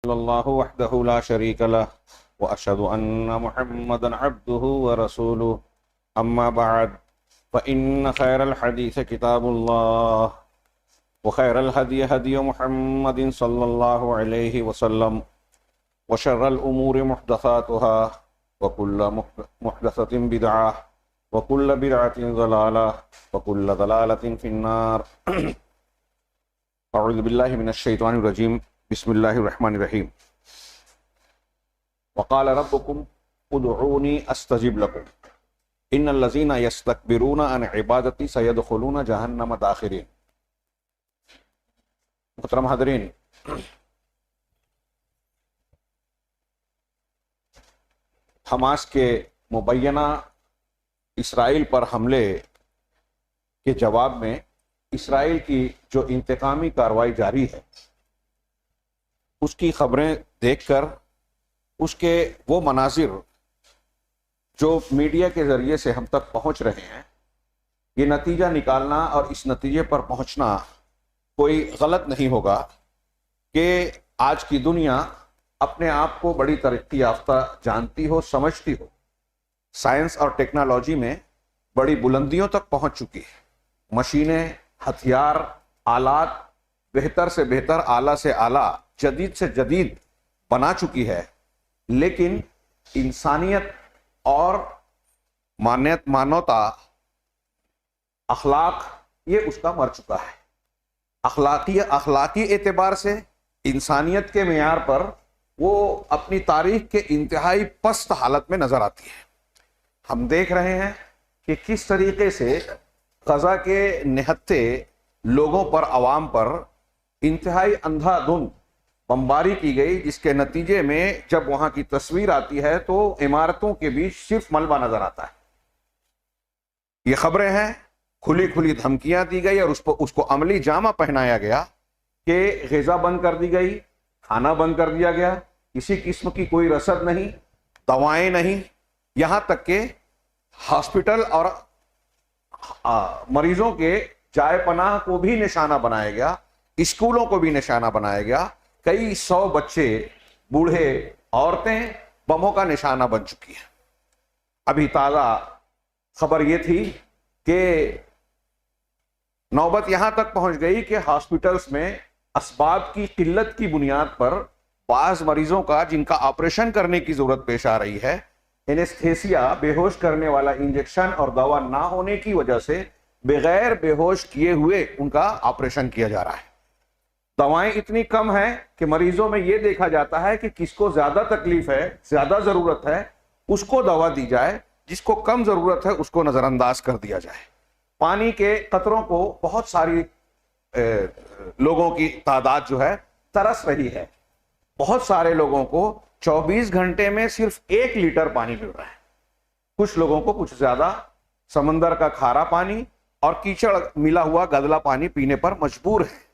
إلا الله وحده لا شريك له وأشهد أن محمدا عبده ورسوله أما بعد فإن خير الحديث كتاب الله وخير الهدي هدي محمد صلى الله عليه وسلم وشر الأمور محدثاتها وكل محدثة بدعة وكل بدعة ضلالة وكل ضلالة في النار اعوذ باللہ من الشیطان الرجیم بسم اللہ الرحمن الرحیم وقال ربکم ادعونی استجب لکم ان الذین یستکبرون عن عبادتی سیدخلون جہنم داخرین۔ محترم حاضرین، حماس کے مبینہ اسرائیل پر حملے کے جواب میں اسرائیل کی جو انتقامی کارروائی جاری ہے اس کی خبریں دیکھ کر اس کے وہ مناظر جو میڈیا کے ذریعے سے ہم تک پہنچ رہے ہیں، یہ نتیجہ نکالنا اور اس نتیجے پر پہنچنا کوئی غلط نہیں ہوگا کہ آج کی دنیا اپنے آپ کو بڑی ترقی یافتہ جانتی ہو، سمجھتی ہو، سائنس اور ٹیکنالوجی میں بڑی بلندیوں تک پہنچ چکی ہے، مشینیں، ہتھیار، آلات بہتر سے بہتر، اعلیٰ سے اعلیٰ، جدید سے جدید بنا چکی ہے، لیکن انسانیت اور مانوتا، اخلاق، یہ اس کا مر چکا ہے۔ اخلاقی اعتبار سے انسانیت کے معیار پر وہ اپنی تاریخ کے انتہائی پست حالت میں نظر آتی ہے۔ ہم دیکھ رہے ہیں کہ کس طریقے سے غزہ کے نہتے لوگوں پر، عوام پر انتہائی اندھا دھند بمباری کی گئی، جس کے نتیجے میں جب وہاں کی تصویر آتی ہے تو عمارتوں کے بیچ صرف ملبہ نظر آتا ہے۔ یہ خبریں ہیں، کھلی کھلی دھمکیاں دی گئی اور اس کو عملی جامہ پہنایا گیا کہ غذا بند کر دی گئی، کھانا بند کر دیا گیا، کسی قسم کی کوئی رسد نہیں، دوائیں نہیں، یہاں تک کہ ہاسپٹل اور مریضوں کے جائے پناہ کو بھی نشانہ بنایا گیا، اسکولوں کو بھی نشانہ بنایا گیا، کئی 100 بچے، بوڑھے، عورتیں بموں کا نشانہ بن چکی ہیں۔ ابھی تازہ خبر یہ تھی کہ نوبت یہاں تک پہنچ گئی کہ ہاسپٹلز میں اسباب کی قلت کی بنیاد پر بعض مریضوں کا، جن کا آپریشن کرنے کی ضرورت پیش آ رہی ہے، اینستھیسیا، بے ہوش کرنے والا انجیکشن اور دوا نہ ہونے کی وجہ سے بغیر بے ہوش کیے ہوئے ان کا آپریشن کیا جا رہا ہے۔ دوائیں اتنی کم ہیں کہ مریضوں میں یہ دیکھا جاتا ہے کہ کس کو زیادہ تکلیف ہے، زیادہ ضرورت ہے، اس کو دوا دی جائے، جس کو کم ضرورت ہے اس کو نظر انداز کر دیا جائے۔ پانی کے قطروں کو بہت ساری لوگوں کی تعداد جو ہے ترس رہی ہے، بہت سارے لوگوں کو 24 گھنٹے میں صرف 1 لیٹر پانی مل رہا ہے، کچھ لوگوں کو کچھ زیادہ سمندر کا کھارا پانی اور کیچڑ ملا ہوا گدلا پانی پینے پر مجبور ہے۔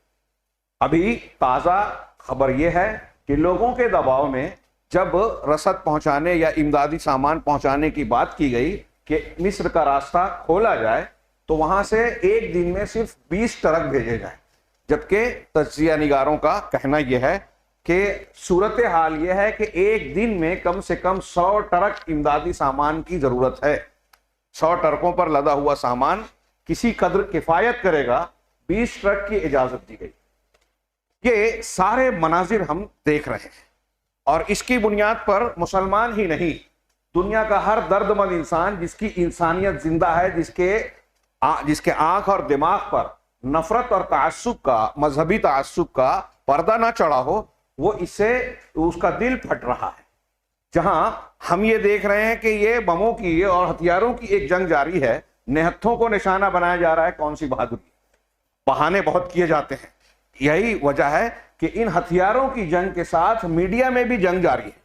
ابھی تازہ خبر یہ ہے کہ لوگوں کے دباؤ میں جب رسد پہنچانے یا امدادی سامان پہنچانے کی بات کی گئی کہ مصر کا راستہ کھولا جائے تو وہاں سے ایک دن میں صرف 20 ٹرک بھیجے جائیں، جبکہ تجزیہ نگاروں کا کہنا یہ ہے کہ صورتحال یہ ہے کہ ایک دن میں کم سے کم 100 ٹرک امدادی سامان کی ضرورت ہے۔ 100 ٹرکوں پر لدا ہوا سامان کسی قدر کفایت کرے گا، 20 ٹرک کی اجازت دی گئی۔ یہ سارے مناظر ہم دیکھ رہے ہیں اور اس کی بنیاد پر مسلمان ہی نہیں، دنیا کا ہر درد مند انسان جس کی انسانیت زندہ ہے، جس کے آنکھ اور دماغ پر نفرت اور تعصب کا، مذہبی تعصب کا پردہ نہ چڑھا ہو، وہ اس کا دل پھٹ رہا ہے۔ جہاں ہم یہ دیکھ رہے ہیں کہ یہ بموں کی اور ہتھیاروں کی ایک جنگ جاری ہے، نہتوں کو نشانہ بنایا جا رہا ہے، کون سی بہادری، بہانے بہت کیے جاتے ہیں۔ یہی وجہ ہے کہ ان ہتھیاروں کی جنگ کے ساتھ میڈیا میں بھی جنگ جاری ہے۔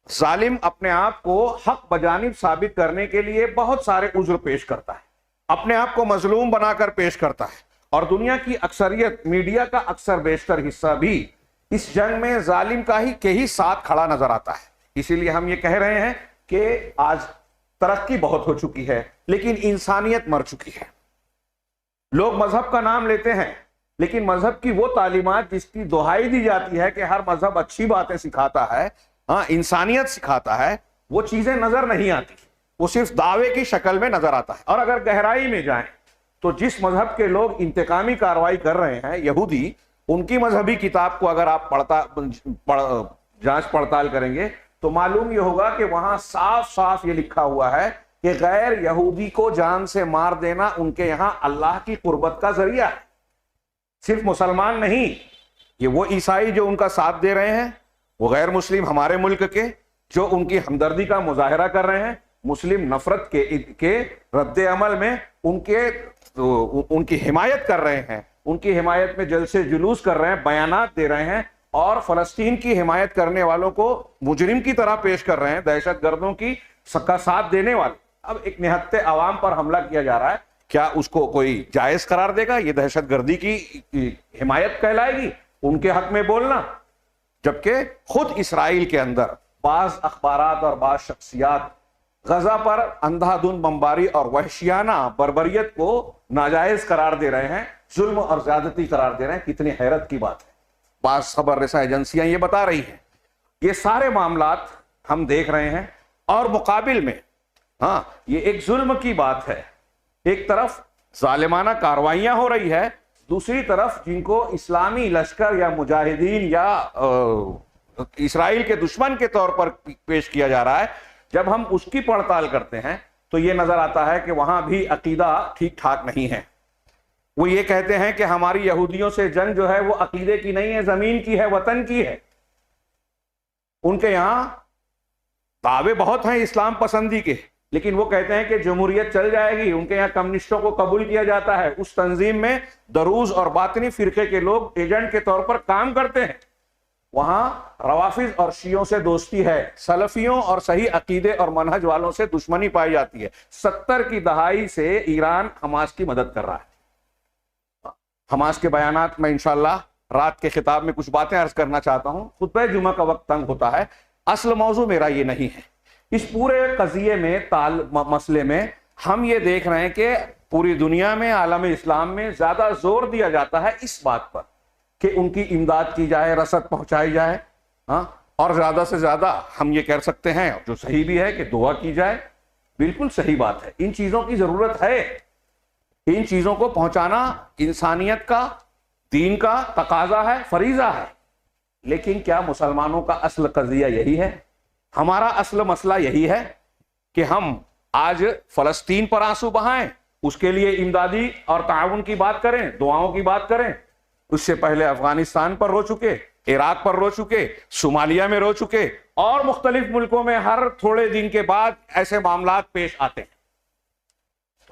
ظالم اپنے آپ کو حق بجانب ثابت کرنے کے لیے بہت سارے عذر پیش کرتا ہے، اپنے آپ کو مظلوم بنا کر پیش کرتا ہے، اور دنیا کی اکثریت، میڈیا کا اکثر بیشتر حصہ بھی اس جنگ میں ظالم کے ہی ساتھ کھڑا نظر آتا ہے۔ اسی لیے ہم یہ کہہ رہے ہیں کہ آج ترقی بہت ہو چکی ہے لیکن انسانیت مر چکی ہے۔ لوگ مذہب کا نام لیتے ہیں، لیکن مذہب کی وہ تعلیمات جس کی دہائی دی جاتی ہے کہ ہر مذہب اچھی باتیں سکھاتا ہے، ہاں انسانیت سکھاتا ہے، وہ چیزیں نظر نہیں آتی، وہ صرف دعوے کی شکل میں نظر آتا ہے۔ اور اگر گہرائی میں جائیں تو جس مذہب کے لوگ انتقامی کارروائی کر رہے ہیں یہودی، ان کی مذہبی کتاب کو اگر آپ جانچ پڑتال کریں گے تو معلوم یہ ہوگا کہ وہاں صاف صاف یہ لکھا ہوا ہے کہ غیر یہودی کو جان سے مار دینا ان کے یہاں اللہ کی قربت کا ذریعہ ہے۔ صرف مسلمان نہیں، یہ وہ عیسائی جو ان کا ساتھ دے رہے ہیں، وہ غیر مسلم ہمارے ملک کے جو ان کی ہمدردی کا مظاہرہ کر رہے ہیں، مسلم نفرت کے رد عمل میں ان کی حمایت کر رہے ہیں، ان کی حمایت میں جلسے جلوس کر رہے ہیں، بیانات دے رہے ہیں، اور فلسطین کی حمایت کرنے والوں کو مجرم کی طرح پیش کر رہے ہیں، دہشت گردوں کی کا ساتھ دینے والے۔ اب ایک نہتے عوام پر حملہ کیا جا رہا ہے، کیا اس کو کوئی جائز قرار دے گا؟ یہ دہشت گردی کی حمایت کہلائے گی ان کے حق میں بولنا؟ جبکہ خود اسرائیل کے اندر بعض اخبارات اور بعض شخصیات غزہ پر اندھا دھند بمباری اور وحشیانہ بربریت کو ناجائز قرار دے رہے ہیں، ظلم اور زیادتی قرار دے رہے ہیں۔ کتنی حیرت کی بات ہے، بعض خبر رساں ایجنسیاں یہ بتا رہی ہیں۔ یہ سارے معاملات ہم دیکھ رہے ہیں، اور مقابل میں ہاں یہ ایک ظلم کی بات ہے، ایک طرف ظالمانہ کارروائیاں ہو رہی ہے، دوسری طرف جن کو اسلامی لشکر یا مجاہدین یا اسرائیل کے دشمن کے طور پر پیش کیا جا رہا ہے۔ جب ہم اس کی پڑتال کرتے ہیں تو یہ نظر آتا ہے کہ وہاں بھی عقیدہ ٹھیک ٹھاک نہیں ہے۔ وہ یہ کہتے ہیں کہ ہماری یہودیوں سے جنگ جو ہے وہ عقیدے کی نہیں ہے، زمین کی ہے، وطن کی ہے۔ ان کے یہاں دعوے بہت ہیں اسلام پسندی کے، لیکن وہ کہتے ہیں کہ جمہوریت چل جائے گی۔ ان کے یہاں کمیونسٹوں کو قبول کیا جاتا ہے، اس تنظیم میں دروز اور باطنی فرقے کے لوگ ایجنٹ کے طور پر کام کرتے ہیں۔ وہاں روافض اور شیعوں سے دوستی ہے، سلفیوں اور صحیح عقیدے اور منہج والوں سے دشمنی پائی جاتی ہے۔ 70 کی دہائی سے ایران حماس کی مدد کر رہا ہے۔ حماس کے بیانات میں انشاءاللہ رات کے خطاب میں کچھ باتیں عرض کرنا چاہتا ہوں۔ خطبہ جمعہ کا وقت تنگ ہوتا ہے، اصل موضوع میرا یہ نہیں ہے۔ اس پورے قضیے میں مسئلے میں ہم یہ دیکھ رہے ہیں کہ پوری دنیا میں، عالم اسلام میں زیادہ زور دیا جاتا ہے اس بات پر کہ ان کی امداد کی جائے، رسد پہنچائی جائے، ہاں، اور زیادہ سے زیادہ ہم یہ کہہ سکتے ہیں جو صحیح بھی ہے کہ دعا کی جائے۔ بالکل صحیح بات ہے، ان چیزوں کی ضرورت ہے، ان چیزوں کو پہنچانا انسانیت کا، دین کا تقاضا ہے، فریضہ ہے۔ لیکن کیا مسلمانوں کا اصل قضیہ یہی ہے؟ ہمارا اصل مسئلہ یہی ہے کہ ہم آج فلسطین پر آنسو بہائیں، اس کے لیے امدادی اور تعاون کی بات کریں، دعاؤں کی بات کریں؟ اس سے پہلے افغانستان پر رو چکے، عراق پر رو چکے، صومالیہ میں رو چکے، اور مختلف ملکوں میں ہر تھوڑے دن کے بعد ایسے معاملات پیش آتے ہیں۔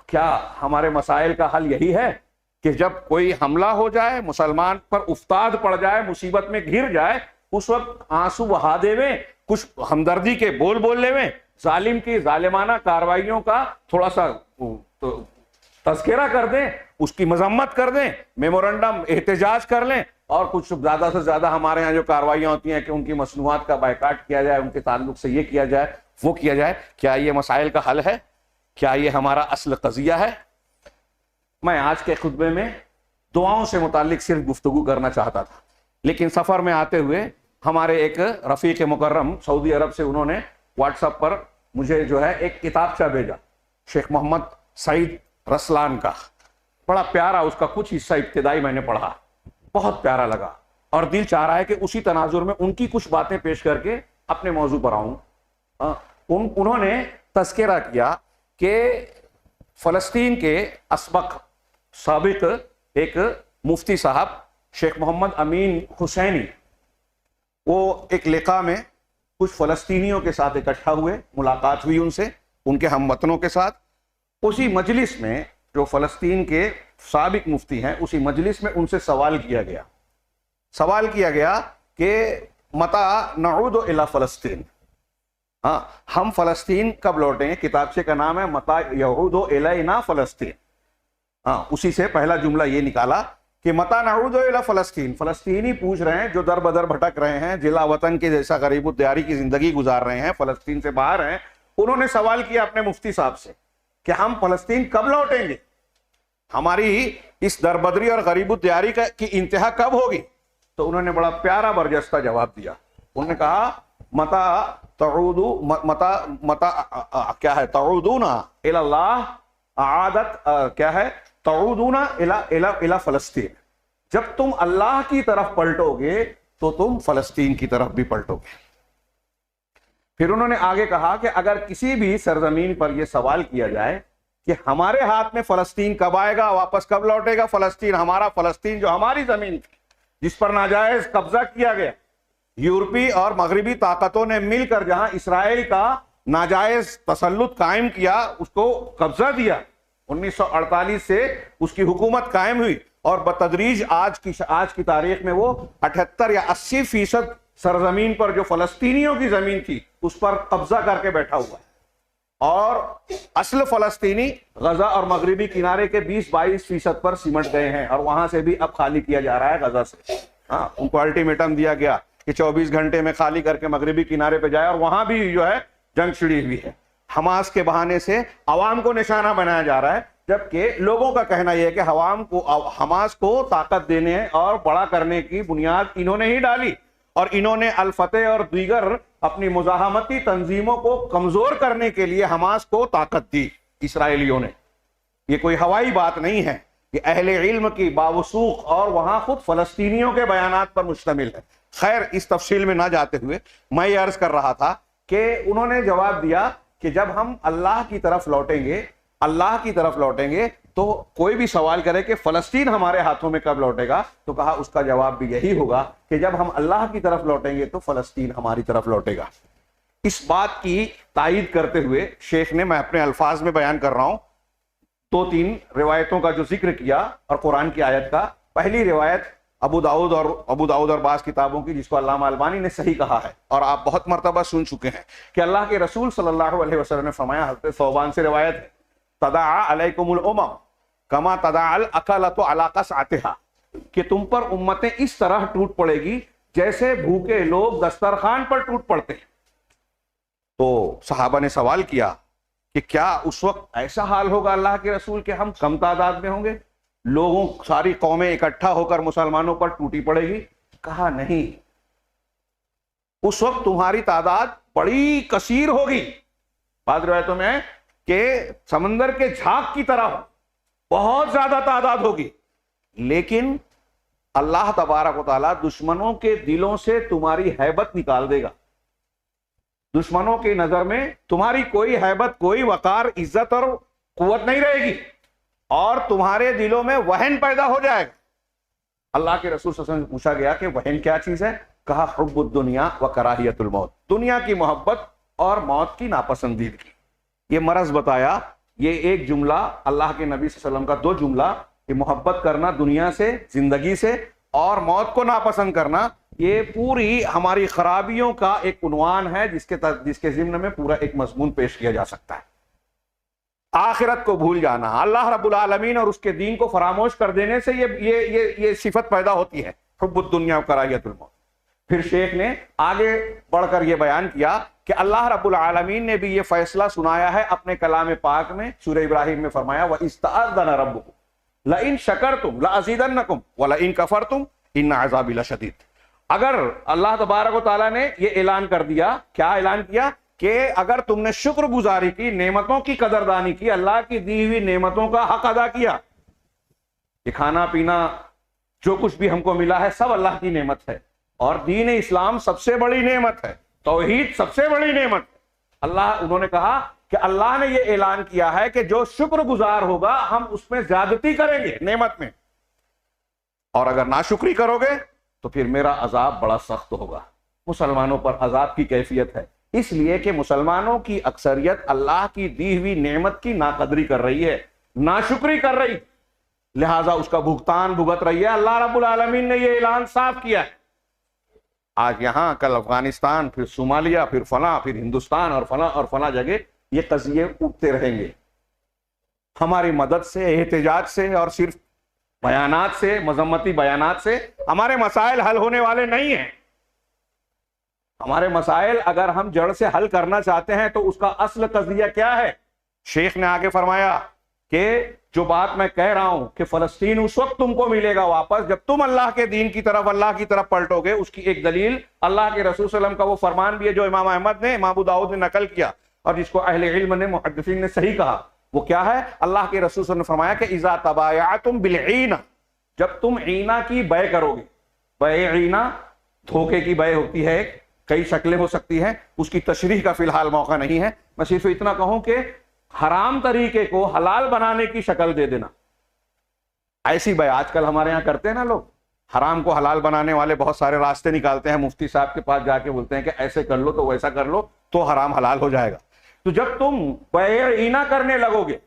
کیا ہمارے مسائل کا حل یہی ہے کہ جب کوئی حملہ ہو جائے، مسلمان پر افتاد پڑ جائے، مصیبت میں گھر جائے، اس وقت آنسو بہا دیویں، کچھ ہمدردی کے بول لیویں، ظالم کی ظالمانہ کارروائیوں کا تھوڑا سا تذکرہ کر دیں، اس کی مذمت کر دیں، میمورنڈم احتجاج کر لیں، اور کچھ زیادہ سے زیادہ ہمارے ہاں جو کارروائیاں ہوتی ہیں کہ ان کی مصنوعات کا بائیکاٹ کیا جائے، ان کے تعلق سے یہ کیا جائے، وہ کیا جائے؟ کیا یہ مسائل کا حل ہے؟ کیا یہ ہمارا اصل قضیہ ہے؟ میں آج کے خطبے میں دعاؤں سے متعلق صرف گفتگو کرنا چاہتا تھا، لیکن سفر میں آتے ہوئے ہمارے ایک رفیق مکرم سعودی عرب سے انہوں نے واٹس ایپ پر مجھے جو ہے ایک کتابچہ بھیجا، شیخ محمد سعید رسلان کا، بڑا پیارا، اس کا کچھ حصہ ابتدائی میں نے پڑھا، بہت پیارا لگا، اور دل چاہ رہا ہے کہ اسی تناظر میں ان کی کچھ باتیں پیش کر کے اپنے موضوع پر آؤں۔ انہوں نے تذکرہ کیا کہ فلسطین کے سابق ایک مفتی صاحب شیخ محمد امین حسینی، وہ ایک لقاء میں کچھ فلسطینیوں کے ساتھ اکٹھا ہوئے، ملاقات ہوئی ان سے، ان کے ہم وطنوں کے ساتھ۔ اسی مجلس میں جو فلسطین کے سابق مفتی ہیں، اسی مجلس میں ان سے سوال کیا گیا کہ متى نعود الى فلسطین، ہاں ہم فلسطین کب لوٹیں؟ کتابچے کا نام ہے متى يعود الینا فلسطین۔ ہاں اسی سے پہلا جملہ یہ نکالا کہ متى نعود الى فلسطین، فلسطینی پوچھ رہے ہیں جو در بدر بھٹک رہے ہیں، جلا وطن کے جیسا غریب الدیاری کی زندگی گزار رہے ہیں، فلسطین سے باہر ہیں، انہوں نے سوال کیا اپنے مفتی صاحب سے کہ ہم فلسطین کب لوٹیں گے؟ ہماری اس دربدری اور غریب الدیاری کی انتہا کب ہوگی؟ تو انہوں نے بڑا پیارا برجستہ جواب دیا. انہوں نے کہا کیا ہے تعودون الی اللہ عادت کیا ہے تعودون الی فلسطین. جب تم اللہ کی طرف پلٹو گے تو تم فلسطین کی طرف بھی پلٹو گے. پھر انہوں نے آگے کہا کہ اگر کسی بھی سرزمین پر یہ سوال کیا جائے کہ ہمارے ہاتھ میں فلسطین کب آئے گا، واپس کب لوٹے گا فلسطین، ہمارا فلسطین جو ہماری زمین تھی جس پر ناجائز قبضہ کیا گیا، یورپی اور مغربی طاقتوں نے مل کر جہاں اسرائیل کا ناجائز تسلط قائم کیا، اس کو قبضہ دیا، 1948 سے اس کی حکومت قائم ہوئی اور بتدریج آج کی تاریخ میں وہ 78 یا 80% سرزمین پر جو فلسطینیوں کی زمین تھی اس پر قبضہ کر کے بیٹھا ہوا ہے. اور اصل فلسطینی غزہ اور مغربی کنارے کے 20-22% پر سمٹ گئے ہیں اور وہاں سے بھی اب خالی کیا جا رہا ہے غزہ سے. ہاں، ان کو الٹیمیٹم دیا گیا کہ 24 گھنٹے میں خالی کر کے مغربی کنارے پہ جائے، اور وہاں بھی جو ہے جنگ چھڑی ہوئی ہے. حماس کے بہانے سے عوام کو نشانہ بنایا جا رہا ہے، جبکہ لوگوں کا کہنا یہ ہے کہ حماس کو طاقت دینے اور بڑا کرنے کی بنیاد انہوں نے ہی ڈالی، اور انہوں نے الفتح اور دیگر اپنی مزاحمتی تنظیموں کو کمزور کرنے کے لیے حماس کو طاقت دی اسرائیلیوں نے. یہ کوئی ہوائی بات نہیں ہے، یہ اہل علم کی باوثوق اور وہاں خود فلسطینیوں کے بیانات پر مشتمل ہے. خیر، اس تفصیل میں نہ جاتے ہوئے میں یہ عرض کر رہا تھا کہ انہوں نے جواب دیا کہ جب ہم اللہ کی طرف لوٹیں گے تو کوئی بھی سوال کرے کہ فلسطین ہمارے ہاتھوں میں کب لوٹے گا، تو کہا اس کا جواب بھی یہی ہوگا کہ جب ہم اللہ کی طرف لوٹیں گے تو فلسطین ہماری طرف لوٹے گا. اس بات کی تائید کرتے ہوئے شیخ نے، میں اپنے الفاظ میں بیان کر رہا ہوں، 2-3 روایتوں کا جو ذکر کیا اور قرآن کی آیت کا. پہلی روایت ابو داؤد اور بعض کتابوں کی، جس کو علامہ البانی نے صحیح کہا ہے اور آپ بہت مرتبہ سن چکے ہیں، کہ اللہ کے رسول صلی اللہ علیہ وسلم نے فرمایا، حضرت ثوبان سے روایت ہے، تداعی علیکم الامم کما تداعی الاکلۃ علی قصعتها، کہ تم پر امتیں اس طرح ٹوٹ پڑے گی جیسے بھوکے لوگ دسترخوان پر ٹوٹ پڑتے ہیں. تو صحابہ نے سوال کیا کہ کیا اس وقت ایسا حال ہوگا اللہ کے رسول کہ ہم کم تعداد میں ہوں گے، لوگوں ساری قومیں اکٹھا ہو کر مسلمانوں پر ٹوٹی پڑے گی؟ کہا نہیں، اس وقت تمہاری تعداد بڑی کثیر ہوگی. بعض روایتوں میں ہے کہ سمندر کے جھاگ کی طرح بہت زیادہ تعداد ہوگی، لیکن اللہ تبارک و تعالیٰ دشمنوں کے دلوں سے تمہاری ہیبت نکال دے گا. دشمنوں کی نظر میں تمہاری کوئی ہیبت، کوئی وقار، عزت اور قوت نہیں رہے گی، اور تمہارے دلوں میں وہن پیدا ہو جائے گا. اللہ کے رسول صلی اللہ علیہ وسلم سے پوچھا گیا کہ وہن کیا چیز ہے؟ کہا حب الدنیا و کراہیت الموت، دنیا کی محبت اور موت کی ناپسندیدگی. یہ مرض بتایا. یہ ایک جملہ اللہ کے نبی صلی اللہ علیہ وسلم کا، 2 جملہ، کہ محبت کرنا دنیا سے، زندگی سے، اور موت کو ناپسند کرنا، یہ پوری ہماری خرابیوں کا ایک عنوان ہے جس کے ضمن میں پورا ایک مضمون پیش کیا جا سکتا ہے. آخرت کو بھول جانا، اللہ رب العالمین اور اس کے دین کو فراموش کر دینے سے یہ صفت پیدا ہوتی ہے، حب الدنیا و کراہیت الموت. پھر شیخ نے آگے بڑھ کر یہ بیان کیا کہ اللہ رب العالمین نے بھی یہ فیصلہ سنایا ہے اپنے کلام پاک میں. سورہ ابراہیم میں فرمایا وَإِذْ تَأَذَّنَ رَبُّكُمْ لَئِن شَكَرْتُمْ لَأَزِيدَنَّكُمْ وَلَئِن كَفَرْتُمْ إِنَّ عَذَابِي لَشَدِيدٌ. اگر اللہ تبارک و تعالیٰ نے یہ اعلان کر دیا، کیا اعلان کیا؟ کہ اگر تم نے شکر گزاری کی، نعمتوں کی قدردانی کی، اللہ کی دی ہوئی نعمتوں کا حق ادا کیا، یہ کھانا پینا جو کچھ بھی ہم کو ملا ہے سب اللہ کی نعمت ہے، اور دین اسلام سب سے بڑی نعمت ہے، توحید سب سے بڑی نعمت ہے. انہوں نے کہا کہ اللہ نے یہ اعلان کیا ہے کہ جو شکر گزار ہوگا ہم اس میں زیادتی کریں گے نعمت میں، اور اگر ناشکری کرو گے تو پھر میرا عذاب بڑا سخت ہوگا. مسلمانوں پر عذاب کی کیفیت ہے اس لیے کہ مسلمانوں کی اکثریت اللہ کی دی ہوئی نعمت کی ناقدری کر رہی ہے، ناشکری کر رہی، لہذا اس کا بھگتان بھگت رہی ہے. اللہ رب العالمین نے یہ اعلان صاف کیا ہے. آج یہاں، کل افغانستان، پھر صومالیہ، پھر فلاں، پھر ہندوستان، اور فلاں جگہ یہ قضیے اٹھتے رہیں گے. ہماری مدد سے، احتجاج سے، اور صرف بیانات سے، مذمتی بیانات سے ہمارے مسائل حل ہونے والے نہیں ہیں. ہمارے مسائل اگر ہم جڑ سے حل کرنا چاہتے ہیں تو اس کا اصل قضیہ کیا ہے؟ شیخ نے آگے فرمایا کہ جو بات میں کہہ رہا ہوں کہ فلسطین اس وقت تم کو ملے گا واپس جب تم اللہ کے دین کی طرف، اللہ کی طرف پلٹو گے. اس کی ایک دلیل اللہ کے رسول صلی اللہ علیہ وسلم کا وہ فرمان بھی ہے جو امام احمد نے، امام ابو داؤد نے نقل کیا اور جس کو اہل علم نے، محدثین نے صحیح کہا. وہ کیا ہے؟ اللہ کے رسول صلی اللہ علیہ وسلم نے فرمایا کہ اذا تبایعتم بالعینہ، جب تم عینہ کی بیع کرو گے. بیع عینہ دھوکے کی بیع ہوتی ہے، کئی شکلیں ہو سکتی ہیں، اس کی تشریح کا فی الحال موقع نہیں ہے. میں صرف اتنا کہوں کہ حرام طریقے کو حلال بنانے کی شکل دے دینا. ایسی بیع آج کل ہمارے یہاں کرتے ہیں نا لوگ، حرام کو حلال بنانے والے بہت سارے راستے نکالتے ہیں. مفتی صاحب کے پاس جا کے بولتے ہیں کہ ایسے کر لو تو ویسا کر لو تو حرام حلال ہو جائے گا. تو جب تم بیع عینہ کرنے لگو گے،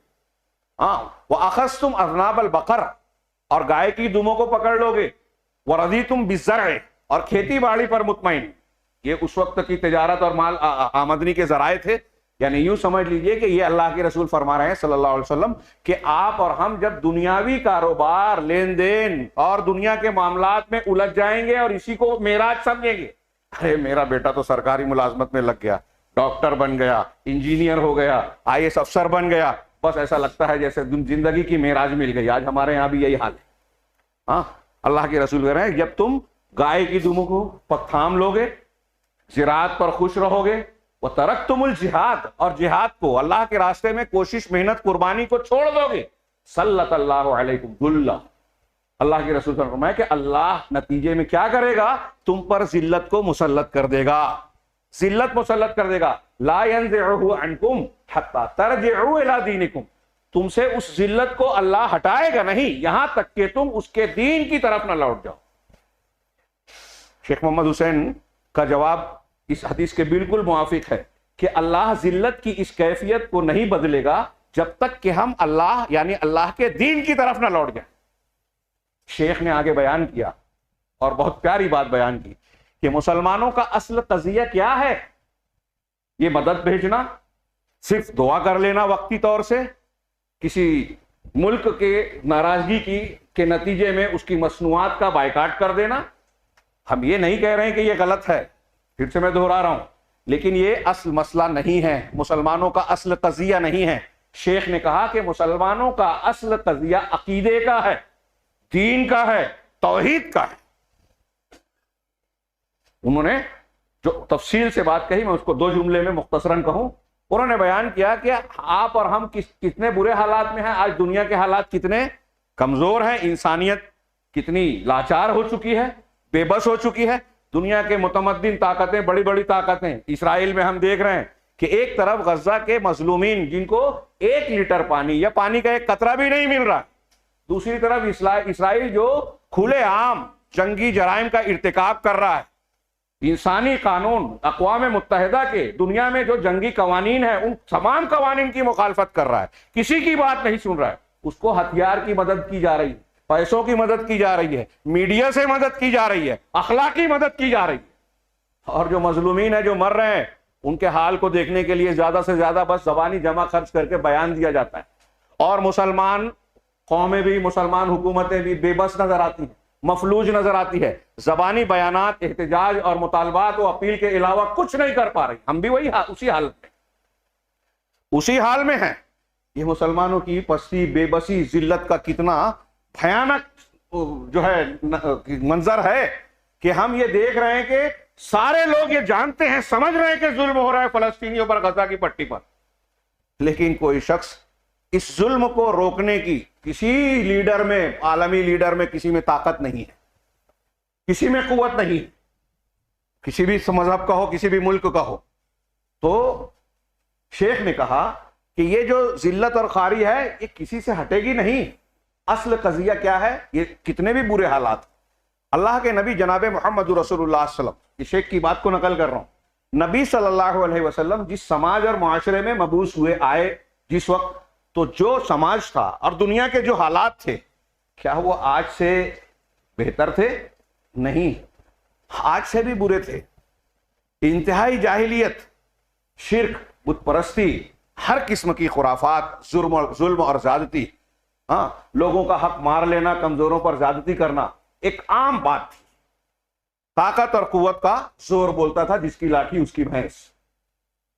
وَأَخَذْتُمْ أَذْنَابَ الْبَقَرَ، اور گائے کی دموں کو پکڑ لو گے، وَرَضِيتُمْ بِالزَّرْعِ، اور کھیتی باڑی پر مطمئن. یہ اس وقت کی تجارت اور مال آمدنی کے ذرائع تھے. یعنی یوں سمجھ لیجئے کہ یہ اللہ کے رسول فرما رہے ہیں صلی اللہ علیہ وسلم کہ آپ اور ہم جب دنیاوی کاروبار، لین دین اور دنیا کے معاملات میں الجھ جائیں گے اور اسی کو معراج سمجھیں گے، ارے میرا بیٹا تو سرکاری ملازمت میں لگ گیا، ڈاکٹر بن گیا، انجینئر ہو گیا، IAS افسر بن گیا، بس ایسا لگتا ہے جیسے زندگی کی معراج مل گئی. آج ہمارے یہاں بھی یہی حال ہے. ہاں، اللہ کے رسول کہہ رہے ہیں جب تم گائے کی دموں کو تھام لو گے، زراعت پر خوش رہو گے، وَتَرَكْتُمُ الْجِهَادَ، اور جہاد کو، اللہ کے راستے میں کوشش، محنت، قربانی کو چھوڑ دو گے، سَلَّطَ اللَّهُ عَلَيْكُمْ ذُلًّا، اللہ کے رسول صلی اللہ علیہ وسلم فرمایا کہ اللہ نتیجے میں کیا کرے گا؟ تم پر ذلت کو مسلط کر دے گا. ذلت مسلط کر دے گا. لَا يَنزِعُهُ عَنْكُمْ حَتَّى تَرْجِعُوا إِلَىٰ دِينِكُمْ، تم سے اس ذلت کو اللہ ہٹائے گا نہیں یہاں تک کہ تم اس کے دین کی طرف نہ لوٹ جاؤ. شیخ محمد حسین کا جواب اس حدیث کے بالکل موافق ہے کہ اللہ ذلت کی اس کیفیت کو نہیں بدلے گا جب تک کہ ہم اللہ یعنی اللہ کے دین کی طرف نہ لوٹ جائیں. شیخ نے آگے بیان کیا اور بہت پیاری بات بیان کی کہ مسلمانوں کا اصل قضیہ کیا ہے؟ یہ مدد بھیجنا، صرف دعا کر لینا وقتی طور سے، کسی ملک کے ناراضگی کے نتیجے میں اس کی مصنوعات کا بائیکاٹ کر دینا. ہم یہ نہیں کہہ رہے ہیں کہ یہ غلط ہے، پھر سے میں دہرا رہا ہوں، لیکن یہ اصل مسئلہ نہیں ہے، مسلمانوں کا اصل قضیہ نہیں ہے. شیخ نے کہا کہ مسلمانوں کا اصل قضیہ عقیدے کا ہے، دین کا ہے، توحید کا ہے. انہوں نے جو تفصیل سے بات کہی، میں اس کو دو جملے میں مختصراً کہوں. انہوں نے بیان کیا کہ آپ اور ہم کتنے برے حالات میں ہیں. آج دنیا کے حالات کتنے کمزور ہیں، انسانیت کتنی لاچار ہو چکی ہے، بے بس ہو چکی ہے. دنیا کے متمدن طاقتیں، بڑی بڑی طاقتیں، اسرائیل میں ہم دیکھ رہے ہیں کہ ایک طرف غزہ کے مظلومین جن کو 1 لیٹر پانی یا پانی کا ایک قطرہ بھی نہیں مل رہا، دوسری طرف اسرائیل جو کھلے عام جنگی جرائم کا ارتکاب کر رہا ہے. انسانی قانون، اقوام متحدہ کے دنیا میں جو جنگی قوانین ہیں ان تمام قوانین کی مخالفت کر رہا ہے، کسی کی بات نہیں سن رہا ہے. اس کو ہتھیار کی مدد کی جا رہی ہے، پیسوں کی مدد کی جا رہی ہے، میڈیا سے مدد کی جا رہی ہے، اخلاقی مدد کی جا رہی ہے. اور جو مظلومین ہیں، جو مر رہے ہیں، ان کے حال کو دیکھنے کے لیے زیادہ سے زیادہ بس زبانی جمع خرچ کر کے بیان دیا جاتا ہے. اور مسلمان قومیں بھی، مسلمان حکومتیں بھی بے بس نظر آتی ہیں، مفلوج نظر آتی ہے. زبانی بیانات، احتجاج اور مطالبات و اپیل کے علاوہ کچھ نہیں کر پا رہی. ہم بھی اسی حال میں ہیں. یہ مسلمانوں کی پستی، بے بسی، ذلت کا کتنا بھیانک جو ہے منظر ہے کہ ہم یہ دیکھ رہے ہیں کہ سارے لوگ یہ جانتے ہیں، سمجھ رہے ہیں کہ ظلم ہو رہا ہے فلسطینیوں پر غزہ کی پٹی پر، لیکن کوئی شخص اس ظلم کو روکنے کی کسی لیڈر میں، عالمی لیڈر میں کسی میں طاقت نہیں ہے، کسی میں قوت نہیں ہے، کسی بھی مذہب کا ہو، کسی بھی ملک کا ہو. تو شیخ نے کہا کہ یہ جو ذلت اور خواری ہے یہ کسی سے ہٹے گی نہیں. اصل قضیہ کیا ہے؟ یہ کتنے بھی برے حالات، اللہ کے نبی جناب محمد رسول اللہ صلی اللہ علیہ وسلم، یہ شیخ کی بات کو نقل کر رہا ہوں، نبی صلی اللہ علیہ وسلم جس سماج اور معاشرے میں مبعوث ہوئے، آئے جس وقت، تو جو سماج تھا اور دنیا کے جو حالات تھے، کیا وہ آج سے بہتر تھے؟ نہیں، آج سے بھی برے تھے. انتہائی جاہلیت، شرک، بت پرستی، ہر قسم کی خرافات، ظلم اور زیادتی، لوگوں کا حق مار لینا، کمزوروں پر زیادتی کرنا ایک عام بات تھی. طاقت اور قوت کا زور بولتا تھا، جس کی لاٹھی اس کی بھینس،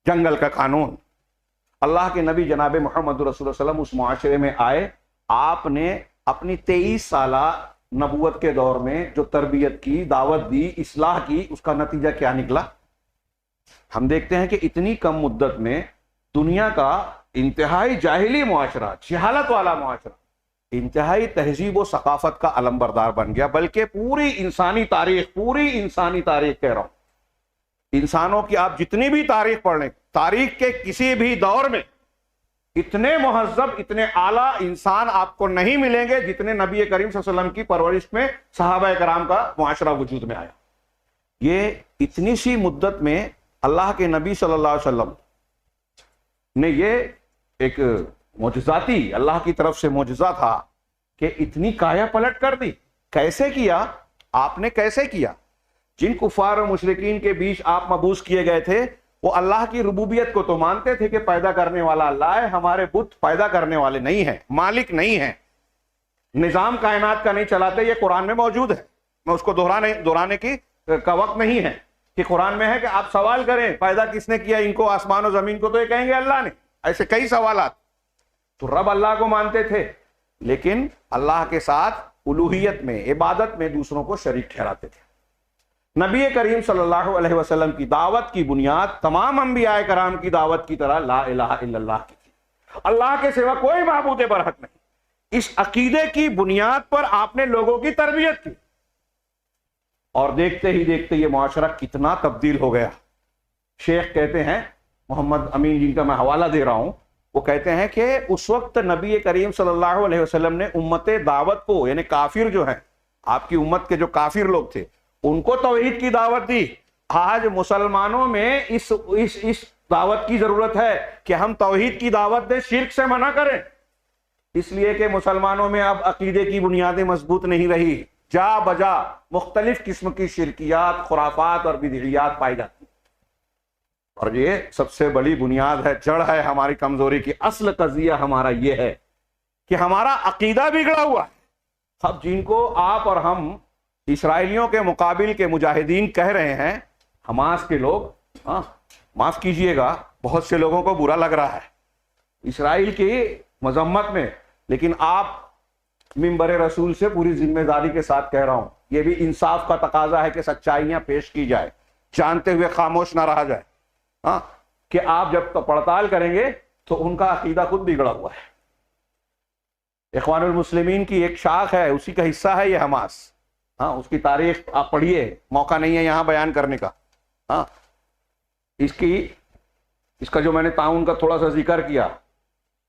جنگل کا قانون. اللہ کے نبی جناب محمد رسول اللہ صلی اللہ علیہ وسلم اس معاشرے میں آئے آپ نے اپنی 23 سالہ نبوت کے دور میں جو تربیت کی، دعوت دی، اصلاح کی، اس کا نتیجہ کیا نکلا؟ ہم دیکھتے ہیں کہ اتنی کم مدت میں دنیا کا انتہائی جاہلی معاشرہ، جہالت والا معاشرہ، انتہائی تہذیب و ثقافت کا علمبردار بن گیا، بلکہ پوری انسانی تاریخ کہہ رہا ہوں، انسانوں کی آپ جتنی بھی تاریخ پڑھ لیں، تاریخ کے کسی بھی دور میں اتنے مہذب، اتنے اعلیٰ انسان آپ کو نہیں ملیں گے جتنے نبی کریم صلی اللہ علیہ وسلم کی پرورش میں صحابہ کرام کا معاشرہ وجود میں آیا۔ یہ اتنی سی مدت میں اللہ کے نبی صلی اللہ علیہ وسلم نے، یہ ایک معجزاتی اللہ کی طرف سے معجزہ تھا کہ اتنی کایا پلٹ کر دی۔ کیسے کیا؟ آپ نے کیسے کیا؟ جن کفار و مشرکین کے بیچ آپ مبعوث کیے گئے تھے، وہ اللہ کی ربوبیت کو تو مانتے تھے کہ پیدا کرنے والا اللہ ہے، ہمارے بت پیدا کرنے والے نہیں ہیں، مالک نہیں ہیں، نظام کائنات کا نہیں چلاتے، یہ قرآن میں موجود ہے، میں اس کو دہرانے کی کا وقت نہیں ہے کہ قرآن میں ہے کہ آپ سوال کریں پیدا کس نے کیا ان کو، آسمان و زمین کو، تو یہ کہیں گے اللہ نے۔ ایسے کئی سوالات۔ تو رب اللہ کو مانتے تھے، لیکن اللہ کے ساتھ الوہیت میں، عبادت میں دوسروں کو شریک ٹھہراتے تھے۔ نبی کریم صلی اللہ علیہ وسلم کی دعوت کی بنیاد تمام انبیاء کرام کی دعوت کی طرح لا الہ الا اللہ کی تھی، اللہ کے سوا کوئی معبود برحق نہیں۔ اس عقیدے کی بنیاد پر آپ نے لوگوں کی تربیت کی، اور دیکھتے ہی دیکھتے یہ معاشرہ کتنا تبدیل ہو گیا۔ شیخ کہتے ہیں، محمد امین جن کا میں حوالہ دے رہا ہوں، وہ کہتے ہیں کہ اس وقت نبی کریم صلی اللہ علیہ وسلم نے امت دعوت کو، یعنی کافر جو ہیں، آپ کی امت کے جو کافر لوگ تھے، ان کو توحید کی دعوت دی۔ آج مسلمانوں میں اس دعوت کی ضرورت ہے کہ ہم توحید کی دعوت دیں، شرک سے منع کریں، اس لیے کہ مسلمانوں میں اب عقیدے کی بنیادیں مضبوط نہیں رہی، جا بجا مختلف قسم کی شرکیات، خرافات اور بدعیات پائی جاتی ہیں، اور یہ سب سے بڑی بنیاد ہے، جڑ ہے ہماری کمزوری کی۔ اصل قضیہ ہمارا یہ ہے کہ ہمارا عقیدہ بگڑا ہوا ہے۔ اب جن کو آپ اور ہم اسرائیلیوں کے مقابل کے مجاہدین کہہ رہے ہیں، حماس کے لوگ، معاف کیجئے گا، بہت سے لوگوں کو برا لگ رہا ہے اسرائیل کی مذمت میں، لیکن آپ منبر رسول سے پوری ذمہ داری کے ساتھ کہہ رہا ہوں، یہ بھی انصاف کا تقاضا ہے کہ سچائیاں پیش کی جائے، جانتے ہوئے خاموش نہ رہا جائے، کہ آپ جب پڑتال کریں گے تو ان کا عقیدہ خود بگڑا ہوا ہے۔ اخوان المسلمین کی ایک شاخ ہے، اسی کا حصہ ہے یہ حماس۔ اس کی تاریخ آپ پڑھیے، موقع نہیں ہے یہاں بیان کرنے کا۔ اس کا جو میں نے تعاون کا تھوڑا سا ذکر کیا،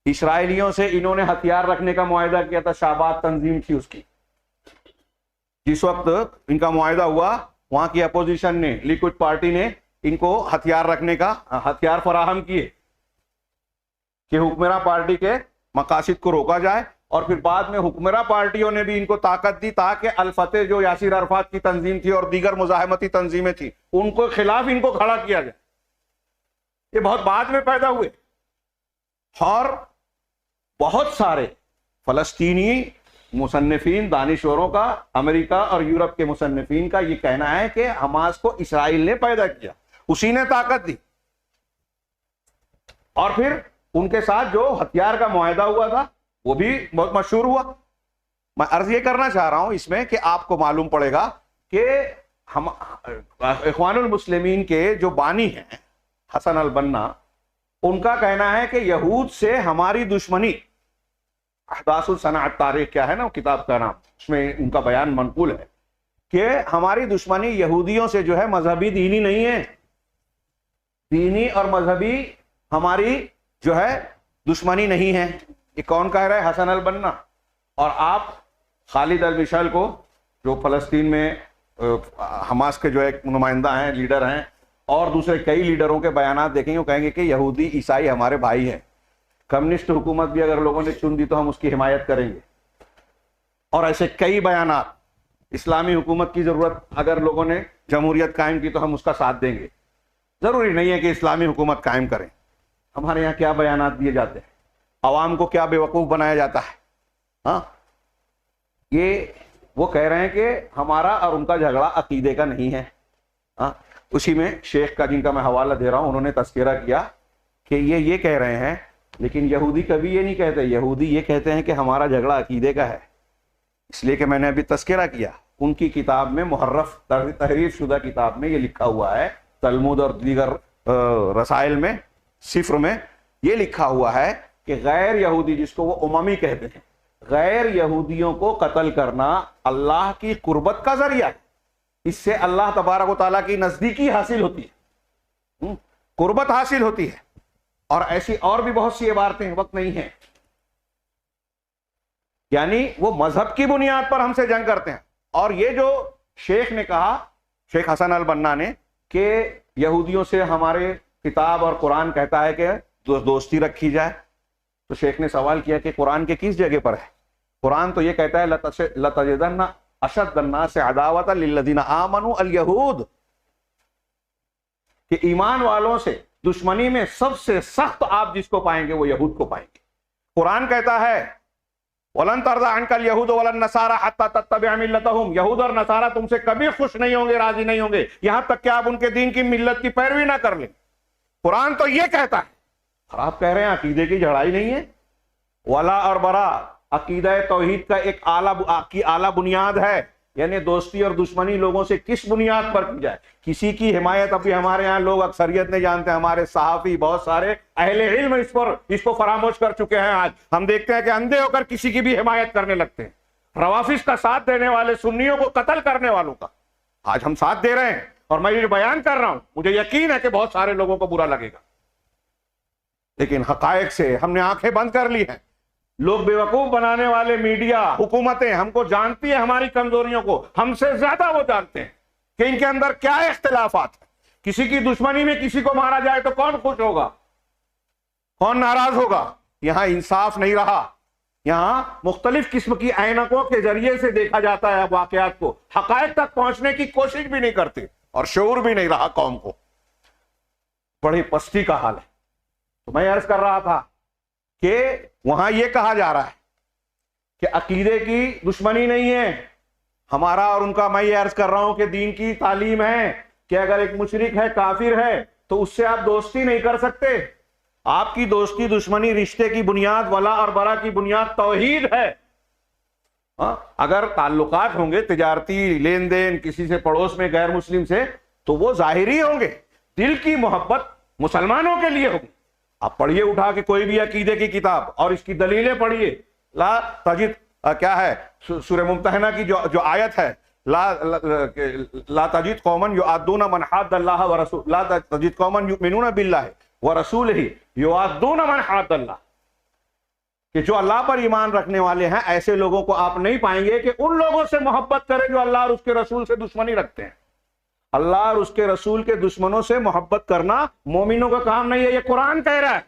اسرائیلیوں سے انہوں نے ہتھیار رکھنے کا معاہدہ کیا تھا، شعبات تنظیم تھی اس کی۔ جس وقت ان کا معاہدہ ہوا، وہاں کی اپوزیشن نے، لیکوڈ پارٹی نے ان کو ہتھیار رکھنے کا ہتھیار فراہم کیے کہ حکمراں پارٹی کے مقاصد کو روکا جائے، اور پھر بعد میں حکمراں پارٹیوں نے بھی ان کو طاقت دی تاکہ الفتح جو یاسر عرفات کی تنظیم تھی اور دیگر مزاحمتی تنظیمیں تھیں، ان کو خلاف ان کو کھڑا کیا جائے۔ یہ بہت بعد میں پیدا ہوئے، اور بہت سارے فلسطینی مصنفین، دانشوروں کا، امریکہ اور یورپ کے مصنفین کا یہ کہنا ہے کہ حماس کو اسرائیل نے پیدا کیا، اسی نے طاقت دی، اور پھر ان کے ساتھ جو ہتھیار کا معاہدہ ہوا تھا وہ بھی بہت مشہور ہوا۔ میں عرض یہ کرنا چاہ رہا ہوں اس میں کہ آپ کو معلوم پڑے گا کہ ہم اخوان المسلمین کے جو بانی ہیں حسن البنا، ان کا کہنا ہے کہ یہود سے ہماری دشمنی، احداث الصناعت تاریخ کیا ہے نا کتاب کا نام، اس میں ان کا بیان منقول ہے کہ ہماری دشمنی یہودیوں سے جو ہے مذہبی دینی نہیں ہے، دینی اور مذہبی ہماری جو ہے دشمنی نہیں ہے۔ یہ کون کہہ رہا ہے؟ حسن البنا۔ اور آپ خالد المشعل کو، جو فلسطین میں حماس کے جو ایک نمائندہ ہیں، لیڈر ہیں، اور دوسرے کئی لیڈروں کے بیانات دیکھیں گے، وہ کہیں گے کہ یہودی عیسائی ہمارے بھائی ہیں، کمیونسٹ حکومت بھی اگر لوگوں نے چن دی تو ہم اس کی حمایت کریں گے، اور ایسے کئی بیانات۔ اسلامی حکومت کی ضرورت اگر لوگوں نے جمہوریت قائم کی تو ہم اس کا ساتھ دیں گے، ضروری نہیں ہے کہ اسلامی حکومت قائم کریں۔ ہمارے یہاں کیا بیانات دیے جاتے ہیں، عوام کو کیا بیوقوف بنایا جاتا ہے۔ یہ وہ کہہ رہے ہیں کہ ہمارا اور ان کا جھگڑا عقیدے کا نہیں ہے۔ اسی میں شیخ کا، جن کا میں حوالہ دے رہا ہوں، انہوں نے تذکرہ کیا کہ یہ کہہ رہے ہیں لیکن یہودی کبھی یہ نہیں کہتے. یہودی یہ کہتے ہیں کہ ہمارا جھگڑا عقیدے کا ہے. اس لیے کہ میں نے ابھی تذکرہ کیا, ان کی کتاب میں, محرف تحریف شدہ کتاب میں یہ لکھا ہوا ہے, تلمود اور دیگر رسائل میں, سفر میں یہ لکھا ہوا ہے کہ غیر یہودی, جس کو وہ اممی کہتے ہیں, غیر یہودیوں کو قتل کرنا اللہ کی قربت کا ذریعہ ہے. اس سے اللہ تبارک و تعالیٰ کی نزدیکی حاصل ہوتی ہے, قربت حاصل ہوتی ہے. اور ایسی اور بھی بہت سی عبارتیں ہیں, وقت نہیں ہے. یعنی وہ مذہب کی بنیاد پر ہم سے جنگ کرتے ہیں. اور یہ جو شیخ نے کہا, شیخ حسن البنا نے, کہ یہودیوں سے ہمارے کتاب اور قرآن کہتا ہے کہ دوستی رکھی جائے, تو شیخ نے سوال کیا کہ قرآن کے کس جگہ پر ہے؟ قرآن تو یہ کہتا ہے لَتَجِدَنَّ أَشَدَّ النَّاسِ عَدَاوَةً لِلَّذِينَ آمَنُوا الْيَهُودُ, کہ ایمان والوں سے دشمنی میں سب سے سخت آپ جس کو پائیں گے وہ یہود کو پائیں گے. قرآن کہتا ہے وَلَن تَرْضَىٰ عَنْكَ الْيَهُودُ وَلَا النَّصَارَىٰ حَتَّىٰ تَتَّبِعَ مِلَّتَهُمْ, یہود اور نصارہ تم سے کبھی خوش نہیں ہوں گے, راضی نہیں ہوں گے, یہاں تک کہ آپ ان کے دین کی ملت کی پیروی نہ کر لیں. قرآن تو یہ کہتا ہے. اور آپ کہہ رہے ہیں عقیدے کی جھڑائی نہیں ہے. ولا اور برا عقیدہ توحید کا ایک اعلیٰ بنیاد ہے. یعنی دوستی اور دشمنی لوگوں سے کس بنیاد پر کی جائے, کسی کی حمایت. ابھی ہمارے ہاں لوگ اکثریت نہیں جانتے, ہمارے صحافی بہت سارے اہل علم اس کو فراموش کر چکے ہیں. آج ہم دیکھتے ہیں کہ اندھے ہو کر کسی کی بھی حمایت کرنے لگتے ہیں. روافض کا ساتھ دینے والے سنیوں کو قتل کرنے والوں کا آج ہم ساتھ دے رہے ہیں, اور میں یہ بیان کر رہا ہوں. مجھے یقین ہے کہ بہت سارے لوگوں کو برا لگے گا, لیکن حقائق سے ہم نے آنکھیں بند کر لی ہیں. لوگ بیوقوف بنانے والے میڈیا, حکومتیں ہم کو جانتی ہیں, ہماری کمزوریوں کو ہم سے زیادہ وہ جانتے ہیں کہ ان کے اندر کیا اختلافات ہیں. کسی کی دشمنی میں کسی کو مارا جائے تو کون خوش ہوگا, کون ناراض ہوگا؟ یہاں انصاف نہیں رہا. یہاں مختلف قسم کی اینکوں کے ذریعے سے دیکھا جاتا ہے واقعات کو, حقائق تک پہنچنے کی کوشش بھی نہیں کرتے, اور شعور بھی نہیں رہا قوم کو. بڑی پستی کا حال ہے. تو میں عرض کر رہا تھا کہ وہاں یہ کہا جا رہا ہے کہ عقیدے کی دشمنی نہیں ہے ہمارا اور ان کا. میں یہ عرض کر رہا ہوں کہ دین کی تعلیم ہے کہ اگر ایک مشرک ہے, کافر ہے, تو اس سے آپ دوستی نہیں کر سکتے. آپ کی دوستی دشمنی رشتے کی بنیاد, ولا اور برا کی بنیاد توحید ہے. اگر تعلقات ہوں گے, تجارتی لین دین کسی سے پڑوس میں غیر مسلم سے, تو وہ ظاہری ہوں گے. دل کی محبت مسلمانوں کے لیے ہوگی. آپ پڑھیے اٹھا کے کوئی بھی عقیدے کی کتاب اور اس کی دلیلیں پڑھیے. لا تجد, کیا ہے سورہ ممتحنہ کی جو آیت ہے, لا تجد قوما یعادون من حاد اللہ ورسول, لا تجد قوما یؤمنون باللہ ورسولہ یعادون من حاد اللہ, کہ جو اللہ پر ایمان رکھنے والے ہیں ایسے لوگوں کو آپ نہیں پائیں گے کہ ان لوگوں سے محبت کرے جو اللہ اور اس کے رسول سے دشمنی رکھتے ہیں. اللہ اور اس کے رسول کے دشمنوں سے محبت کرنا مومنوں کا کام نہیں ہے. یہ قرآن کہہ رہا ہے.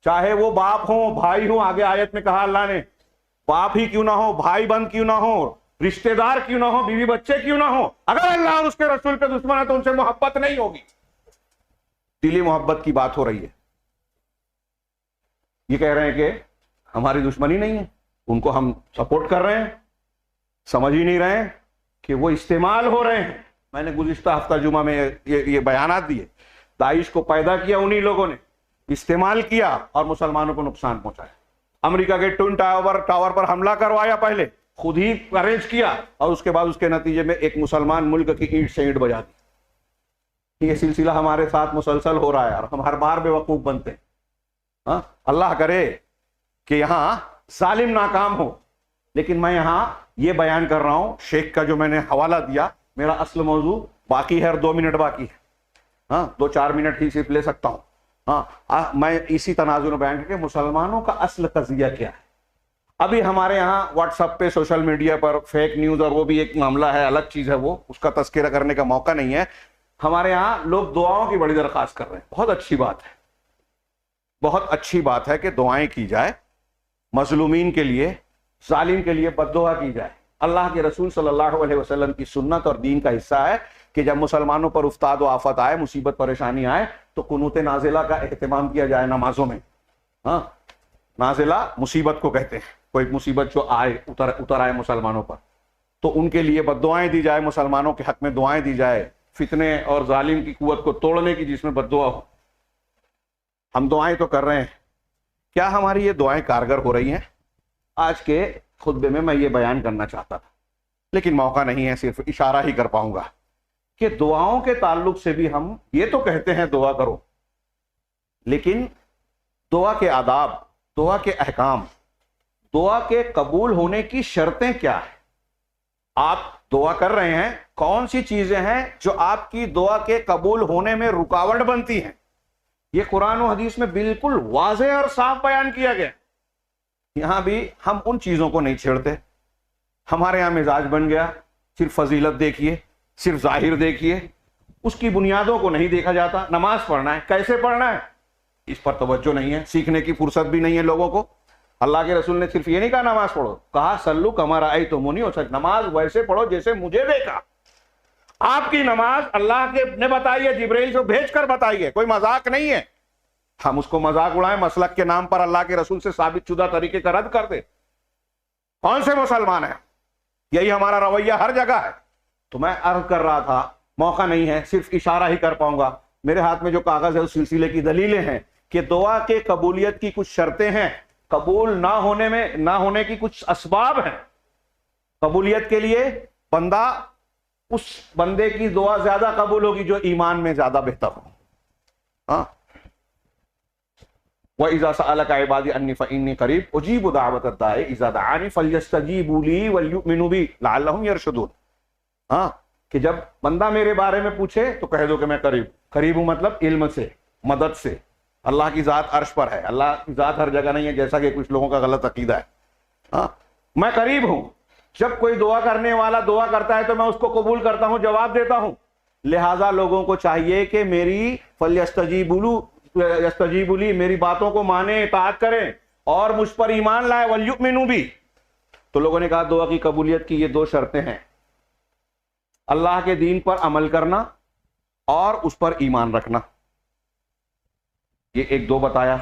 چاہے وہ باپ ہوں, بھائی ہوں, آگے آیت میں کہا اللہ نے, باپ ہی کیوں نہ ہو, بھائی بند کیوں نہ ہو, رشتہ دار کیوں نہ ہو, بیوی بچے کیوں نہ ہو, اگر اللہ اور اس کے رسول کے دشمن ہے تو ان سے محبت نہیں ہوگی. دلی محبت کی بات ہو رہی ہے. یہ کہہ رہے ہیں کہ ہماری دشمنی نہیں ہے, ان کو ہم سپورٹ کر رہے ہیں. سمجھ ہی نہیں رہے ہیں کہ وہ استعمال ہو رہے ہیں. میں نے گزشتہ ہفتہ جمعہ میں یہ بیانات دیے. داعش کو پیدا کیا انہی لوگوں نے, استعمال کیا اور مسلمانوں کو نقصان پہنچایا. امریکہ کے ٹوئن ٹاور پر حملہ کروایا, پہلے خود ہی ارینج کیا, اور اس کے بعد اس کے نتیجے میں ایک مسلمان ملک کی اینٹ سے اینٹ بجا دی. یہ سلسلہ ہمارے ساتھ مسلسل ہو رہا ہے اور ہم ہر بار بے وقوف بنتے ہیں. اللہ کرے کہ یہاں ظالم ناکام ہو. لیکن میں یہاں یہ بیان کر رہا ہوں, شیخ کا جو میں نے حوالہ دیا, میرا اصل موضوع باقی ہے اور 2 منٹ باقی ہے. 2-4 منٹ ہی صرف لے سکتا ہوں. میں اسی تناظر میں بیان کروں کہ مسلمانوں کا اصل قضیہ کیا ہے. ابھی ہمارے یہاں واٹس ایپ پہ, سوشل میڈیا پر فیک نیوز, اور وہ بھی ایک معاملہ ہے, الگ چیز ہے, وہ اس کا تذکرہ کرنے کا موقع نہیں ہے. ہمارے یہاں لوگ دعاؤں کی بڑی درخواست کر رہے ہیں. بہت اچھی بات ہے, بہت اچھی بات ہے کہ دعائیں کی جائے مظلومین کے لیے, ظالم کے لیے بد دعا کی جائے. اللہ کے رسول صلی اللہ علیہ وسلم کی سنت اور دین کا حصہ ہے کہ جب مسلمانوں پر افتاد و آفت آئے, مصیبت پریشانی آئے, تو قنوت نازلہ کا اہتمام کیا جائے نمازوں میں. نازلہ مصیبت کو کہتے ہیں, کوئی مصیبت جو آئے, اتر آئے مسلمانوں پر, تو ان کے لیے بد دعائیں دی جائے, مسلمانوں کے حق میں دعائیں دی جائے, فتنے اور ظالم کی قوت کو توڑنے کی جس میں بد دعا ہو. ہم دعائیں تو کر رہے ہیں کیا ہماری یہ دعائیں کارگر ہو رہی ہیں؟ آج کے خطبے میں میں یہ بیان کرنا چاہتا تھا لیکن موقع نہیں ہے، صرف اشارہ ہی کر پاؤں گا کہ دعاؤں کے تعلق سے بھی ہم یہ تو کہتے ہیں دعا کرو، لیکن دعا کے آداب، دعا کے احکام، دعا کے قبول ہونے کی شرطیں کیا ہیں؟ آپ دعا کر رہے ہیں، کون سی چیزیں ہیں جو آپ کی دعا کے قبول ہونے میں رکاوٹ بنتی ہیں؟ یہ قرآن و حدیث میں بالکل واضح اور صاف بیان کیا گیا۔ یہاں بھی ہم ان چیزوں کو نہیں چھیڑتے۔ ہمارے یہاں مزاج بن گیا صرف فضیلت دیکھیے، صرف ظاہر دیکھیے، اس کی بنیادوں کو نہیں دیکھا جاتا۔ نماز پڑھنا ہے، کیسے پڑھنا ہے اس پر توجہ نہیں ہے، سیکھنے کی فرصت بھی نہیں ہے لوگوں کو۔ اللہ کے رسول نے صرف یہ نہیں کہا نماز پڑھو، کہا سلو کما رأیتمونی اصلی، نماز ویسے پڑھو جیسے مجھے دیکھا۔ آپ کی نماز اللہ کے نے بتائی ہے، جبرائیل کو بھیج کر بتائی ہے، کوئی مذاق نہیں ہے۔ ہم اس کو مذاق اڑائیں، مسلک کے نام پر اللہ کے رسول سے ثابت شدہ طریقے کا رد کر دیں، کون سے مسلمان ہیں؟ یہی ہمارا رویہ ہر جگہ ہے۔ تو میں عرض کر رہا تھا، موقع نہیں ہے، صرف اشارہ ہی کر پاؤں گا۔ میرے ہاتھ میں جو کاغذ ہے اس سلسلے کی دلیلیں ہیں کہ دعا کے قبولیت کی کچھ شرطیں ہیں، قبول نہ ہونے کی کچھ اسباب ہیں۔ قبولیت کے لیے بندہ، اس بندے کی دعا زیادہ قبول ہوگی جو ایمان میں زیادہ بہتر ہو۔ وَإِذَا سَأَلَكَ عِبَادِي أَنِّي فَإِنِّي قَرِيبٌ أُجِيبُ دَعْوَةَ الدَّاعِ إِذَا دَعَانِ فَلْيَسْتَجِيبُوا لِي وَلْيُؤْمِنُوا بِي لَعَلَّهُمْ يَرْشُدُونَ۔ کہ جب بندہ میرے بارے میں پوچھے تو کہہ دو کہ میں قریب ہوں، مطلب علم سے، مدد سے۔ اللہ کی ذات عرش پر ہے، اللہ کی ذات ہر جگہ نہیں ہے جیسا کہ کچھ لوگوں کا غلط عقیدہ ہے۔ میں قریب ہوں، جب کوئی دعا کرنے والا دعا کرتا ہے تو میں اس کو قبول کرتا ہوں، جواب دیتا ہوں۔ لہٰذا لوگوں کو چاہیے کہ میری فَلْيَسْتَجِيبُوا لِي، میری باتوں کو مانیں، اطاعت کریں اور مجھ پر ایمان لائے، وَلْيُؤْمِنُوا بِي۔ تو لوگوں نے کہا دعا کی قبولیت کی یہ دو شرطیں ہیں، اللہ کے دین پر عمل کرنا اور اس پر ایمان رکھنا۔ یہ ایک دو بتایا۔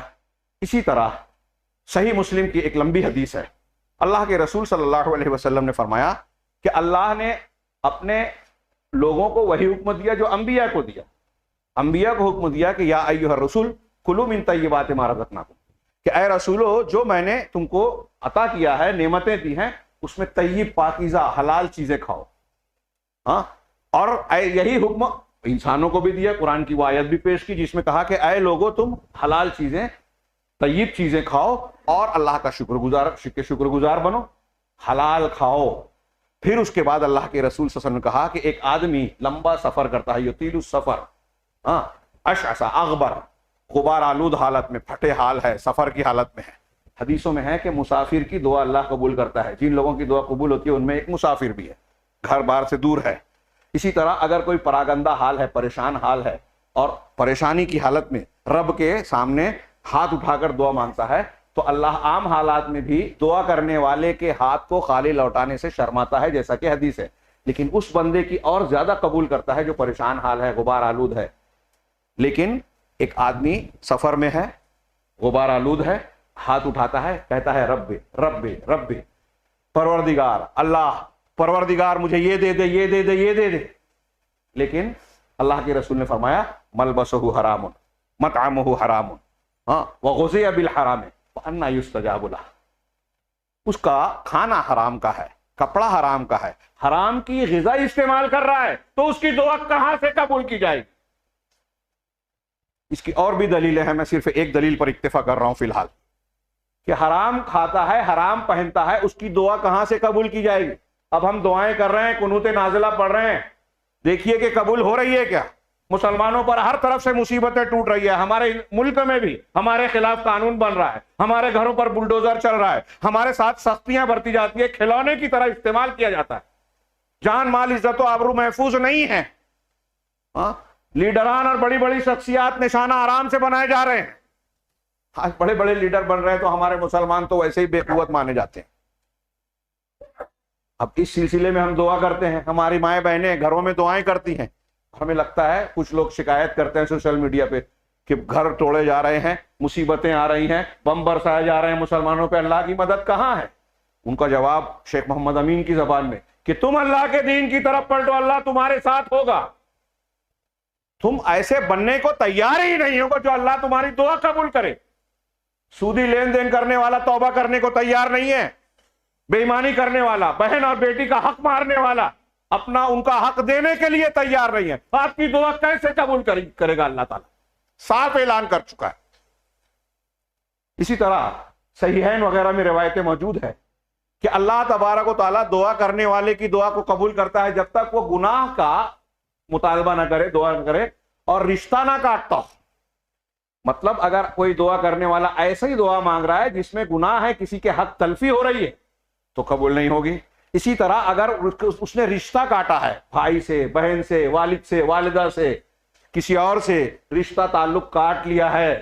اسی طرح صحیح مسلم کی ایک لمبی حدیث ہے، اللہ کے رسول صلی اللہ علیہ وسلم نے فرمایا کہ اللہ نے اپنے لوگوں کو وہی حکم دیا جو انبیاء کو دیا۔ انبیاء کو حکم دیا کہ یا ایھا الرسول کلوا من طیبات ما رزقناکم، کہ اے رسولو جو میں نے تم کو عطا کیا ہے، نعمتیں دی ہیں، اس میں طیب، پاکیزہ، حلال چیزیں کھاؤ۔ اور یہی حکم انسانوں کو بھی دیا، قرآن کی وہ آیت بھی پیش کی جس میں کہا کہ اے لوگوں تم حلال چیزیں، طیب چیزیں کھاؤ اور اللہ کا شکر گزار بنو، حلال کھاؤ۔ پھر اس کے بعد اللہ کے رسول صلی اللہ علیہ وسلم نے کہا کہ ایک آدمی لمبا سفر کرتا ہے، یطیل السفر، اشعث اغبر، غبار آلود حالت میں، پھٹے حال ہے، سفر کی حالت میں ہے۔ حدیثوں میں ہے کہ مسافر کی دعا اللہ قبول کرتا ہے۔ جن لوگوں کی دعا قبول ہوتی ہے ان میں ایک مسافر بھی ہے، گھر بار سے دور ہے۔ اسی طرح اگر کوئی پراگندہ حال ہے، پریشان حال ہے اور پریشانی کی حالت میں رب کے سامنے ہاتھ اٹھا کر دعا مانگتا ہے تو اللہ عام حالات میں بھی دعا کرنے والے کے ہاتھ کو خالی لوٹانے سے شرماتا ہے، جیسا کہ حدیث ہے، لیکن اس بندے کی اور زیادہ قبول کرتا ہے جو پریشان حال ہے، غبار آلود ہے۔ لیکن ایک آدمی سفر میں ہے، غبار آلود ہے، ہاتھ اٹھاتا ہے، کہتا ہے رب رب رب، پروردگار، اللہ پروردگار مجھے یہ دے دے، یہ دے دے، یہ دے دے۔ لیکن اللہ کے رسول نے فرمایا ملبسہ حرام، مطعمہ حرام، وغذی بالحرام فانا یستجاب لہ، اس کا کھانا حرام کا ہے، کپڑا حرام کا ہے، حرام کی غذا استعمال کر رہا ہے تو اس کی دعا کہاں سے قبول کی جائے گی؟ اس کی اور بھی دلیلیں ہیں، میں صرف ایک دلیل پر اکتفا کر رہا ہوں فی الحال، کہ حرام کھاتا ہے، حرام پہنتا ہے، اس کی دعا کہاں سے قبول کی جائے گی؟ اب ہم دعائیں کر رہے ہیں، قنوت نازلہ پڑھ رہے ہیں، دیکھیے کہ قبول ہو رہی ہے کیا؟ مسلمانوں پر ہر طرف سے مصیبتیں ٹوٹ رہی ہے، ہمارے ملک میں بھی ہمارے خلاف قانون بن رہا ہے، ہمارے گھروں پر بلڈوزر چل رہا ہے، ہمارے ساتھ سختیاں برتی جاتی ہے، کھلونے کی طرح استعمال کیا جاتا ہے، جان مال عزت و آبرو محفوظ نہیں ہے، لیڈران اور بڑی بڑی شخصیات نشانہ آرام سے بنائے جا رہے ہیں۔ آج بڑے بڑے لیڈر بن رہے ہیں تو ہمارے مسلمان تو ویسے ہی بے قوت مانے جاتے ہیں۔ اب اس سلسلے میں ہم دعا کرتے ہیں، ہماری مائیں بہنیں گھروں میں دعائیں کرتی ہیں، ہمیں لگتا ہے کچھ لوگ شکایت کرتے ہیں سوشل میڈیا پہ کہ گھر توڑے جا رہے ہیں، مصیبتیں آ رہی ہیں، بم برسائے جا رہے ہیں مسلمانوں پہ، اللہ کی مدد کہاں ہے؟ ان کا جواب شیخ محمد امین کی زبان میں کہ تم اللہ کے دین کی طرف پلٹو، اللہ تمہارے ساتھ ہوگا۔ تم ایسے بننے کو تیار ہی نہیں ہوگا جو اللہ تمہاری دعا قبول کرے۔ سودی لین دین کرنے والا توبہ کرنے کو تیار نہیں ہے، بے ایمانی کرنے والا، بہن اور بیٹی کا حق مارنے والا اپنا ان کا حق دینے کے لیے تیار نہیں ہے، آپ کی دعا کیسے قبول کرے گا اللہ تعالیٰ؟ صاف اعلان کر چکا ہے۔ اسی طرح صحیحین وغیرہ میں روایتیں موجود ہے کہ اللہ تبارک و تعالیٰ دعا کرنے والے کی دعا کو قبول کرتا ہے جب تک وہ گناہ کا مطالبہ نہ کرے، دعا نہ کرے اور رشتہ نہ کاٹتا ہو۔ مطلب اگر کوئی دعا کرنے والا ایسا ہی دعا مانگ رہا ہے جس میں گناہ ہے، کسی کے حق تلفی ہو رہی ہے، تو قبول نہیں ہوگی۔ اسی طرح اگر اس نے رشتہ کاٹا ہے، بھائی سے، بہن سے، والد سے، والدہ سے، کسی اور سے رشتہ تعلق کاٹ لیا ہے،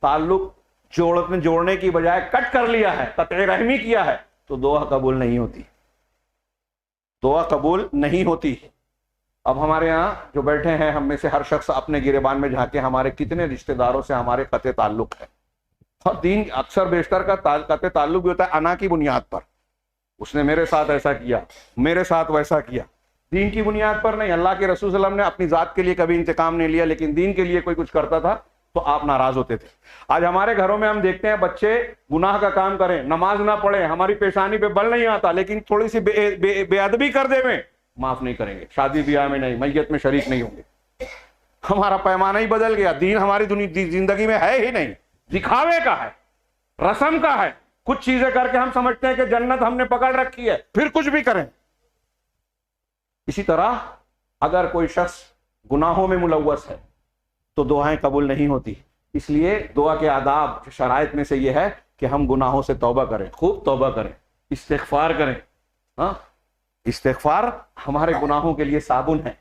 تعلق جوڑنے کی بجائے کٹ کر لیا ہے، قطع رحمی کیا ہے، تو دعا قبول نہیں ہوتی، دعا قبول نہیں ہوتی۔ اب ہمارے ہاں جو بیٹھے ہیں ہم میں سے ہر شخص اپنے گریبان میں جھانکے ہمارے کتنے رشتہ داروں سے ہمارے قطع تعلق ہے، اور دین اکثر بیشتر کا قطع تعلق بھی ہوتا ہے انا کی بنیاد پر، اس نے میرے ساتھ ایسا کیا، میرے ساتھ ویسا کیا، دین کی بنیاد پر نہیں۔ اللہ کے رسول صلی اللہ علیہ وسلم نے اپنی ذات کے لیے کبھی انتقام نہیں لیا، لیکن دین کے لیے کوئی کچھ کرتا تھا تو آپ ناراض ہوتے تھے۔ آج ہمارے گھروں میں ہم دیکھتے ہیں بچے گناہ کا کام کریں، نماز نہ پڑھیں، ہماری پیشانی پہ بل نہیں آتا، لیکن تھوڑی سی بے ادبی کر دے میں معاف نہیں کریں گے، شادی بیاہ میں نہیں، میت میں شریک نہیں ہوں گے۔ ہمارا پیمانہ ہی بدل گیا، دین ہماری زندگی میں ہے ہی نہیں، دکھاوے کا ہے، رسم کا ہے، کچھ چیزیں کر کے ہم سمجھتے ہیں کہ جنت ہم نے پکڑ رکھی ہے، پھر کچھ بھی کریں۔ اسی طرح اگر کوئی شخص گناہوں میں ملوث ہے تو دعائیں قبول نہیں ہوتی۔ اس لیے دعا کے آداب شرائط میں سے یہ ہے کہ ہم گناہوں سے توبہ کریں، خوب توبہ کریں، استغفار کریں۔ استغفار ہمارے گناہوں کے لیے صابن ہے،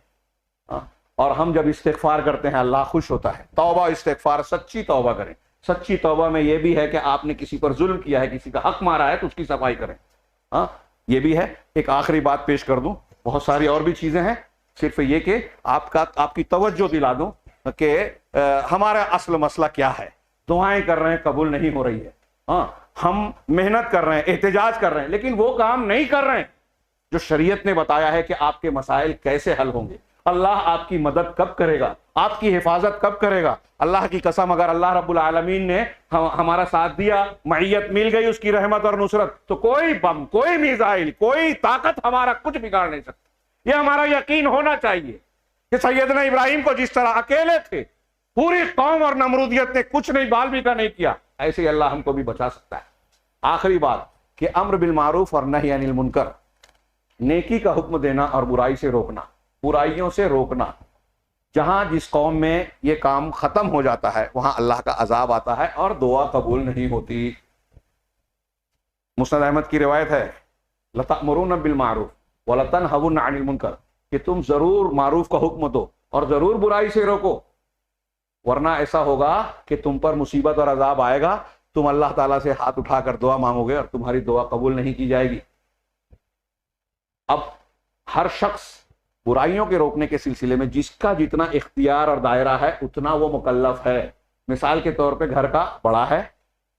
اور ہم جب استغفار کرتے ہیں اللہ خوش ہوتا ہے۔ توبہ استغفار، سچی توبہ کریں۔ سچی توبہ میں یہ بھی ہے کہ آپ نے کسی پر ظلم کیا ہے، کسی کا حق مارا ہے تو اس کی صفائی کریں۔ یہ بھی ہے۔ ایک آخری بات پیش کر دوں، بہت ساری اور بھی چیزیں ہیں، صرف یہ کہ آپ کی توجہ دلا دوں کہ ہمارا اصل مسئلہ کیا ہے۔ دعائیں کر رہے ہیں، قبول نہیں ہو رہی ہے، ہم محنت کر رہے ہیں، احتجاج کر رہے ہیں، لیکن وہ کام نہیں کر رہے ہیں جو شریعت نے بتایا ہے کہ آپ کے مسائل کیسے حل ہوں گے، اللہ آپ کی مدد کب کرے گا، آپ کی حفاظت کب کرے گا۔ اللہ کی قسم اگر اللہ رب العالمین نے ہمارا ساتھ دیا، معیت مل گئی اس کی رحمت اور نصرت، تو کوئی بم، کوئی میزائل، کوئی طاقت ہمارا کچھ بگاڑ نہیں سکتی۔ یہ ہمارا یقین ہونا چاہیے کہ سیدنا ابراہیم کو جس طرح اکیلے تھے، پوری قوم اور نمرودیت نے کچھ نہیں، بال بھی کا نہیں کیا، ایسے ہی اللہ ہم کو بھی بچا سکتا ہے۔ آخری بات کہ امر بالمعروف اور نہی عن المنکر، نیکی کا حکم دینا اور برائی سے روکنا، برائیوں سے روکنا۔ جہاں جس قوم میں یہ کام ختم ہو جاتا ہے وہاں اللہ کا عذاب آتا ہے اور دعا قبول نہیں ہوتی۔ مسند احمد کی روایت ہے، لَتَأْمُرُونَ بِالْمَعْرُوفِ وَلَتَنْهَوْنَ عَنِ الْمُنْكَرِ، کہ تم ضرور معروف کا حکم دو اور ضرور برائی سے روکو، ورنہ ایسا ہوگا کہ تم پر مصیبت اور عذاب آئے گا، تم اللہ تعالیٰ سے ہاتھ اٹھا کر دعا مانگو گے اور تمہاری دعا قبول نہیں کی جائے گی۔ اب ہر شخص برائیوں کے روکنے کے سلسلے میں جس کا جتنا اختیار اور دائرہ ہے اتنا وہ مکلف ہے۔ مثال کے طور پہ گھر کا بڑا ہے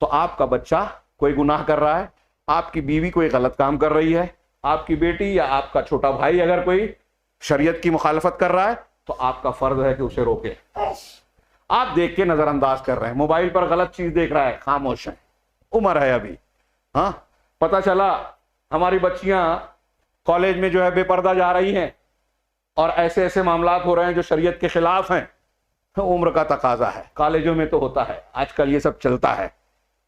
تو آپ کا بچہ کوئی گناہ کر رہا ہے، آپ کی بیوی کوئی غلط کام کر رہی ہے، آپ کی بیٹی یا آپ کا چھوٹا بھائی اگر کوئی شریعت کی مخالفت کر رہا ہے تو آپ کا فرض ہے کہ اسے روکے۔ آپ دیکھ کے نظر انداز کر رہے ہیں، موبائل پر غلط چیز دیکھ رہا ہے، خاموش ہیں، عمر ہے ابھی، پتہ چلا ہماری بچیاں کالج میں جو ہے بے پردہ جا رہی ہیں اور ایسے ایسے معاملات ہو رہے ہیں جو شریعت کے خلاف ہیں، عمر کا تقاضا ہے، کالجوں میں تو ہوتا ہے، آج کل یہ سب چلتا ہے۔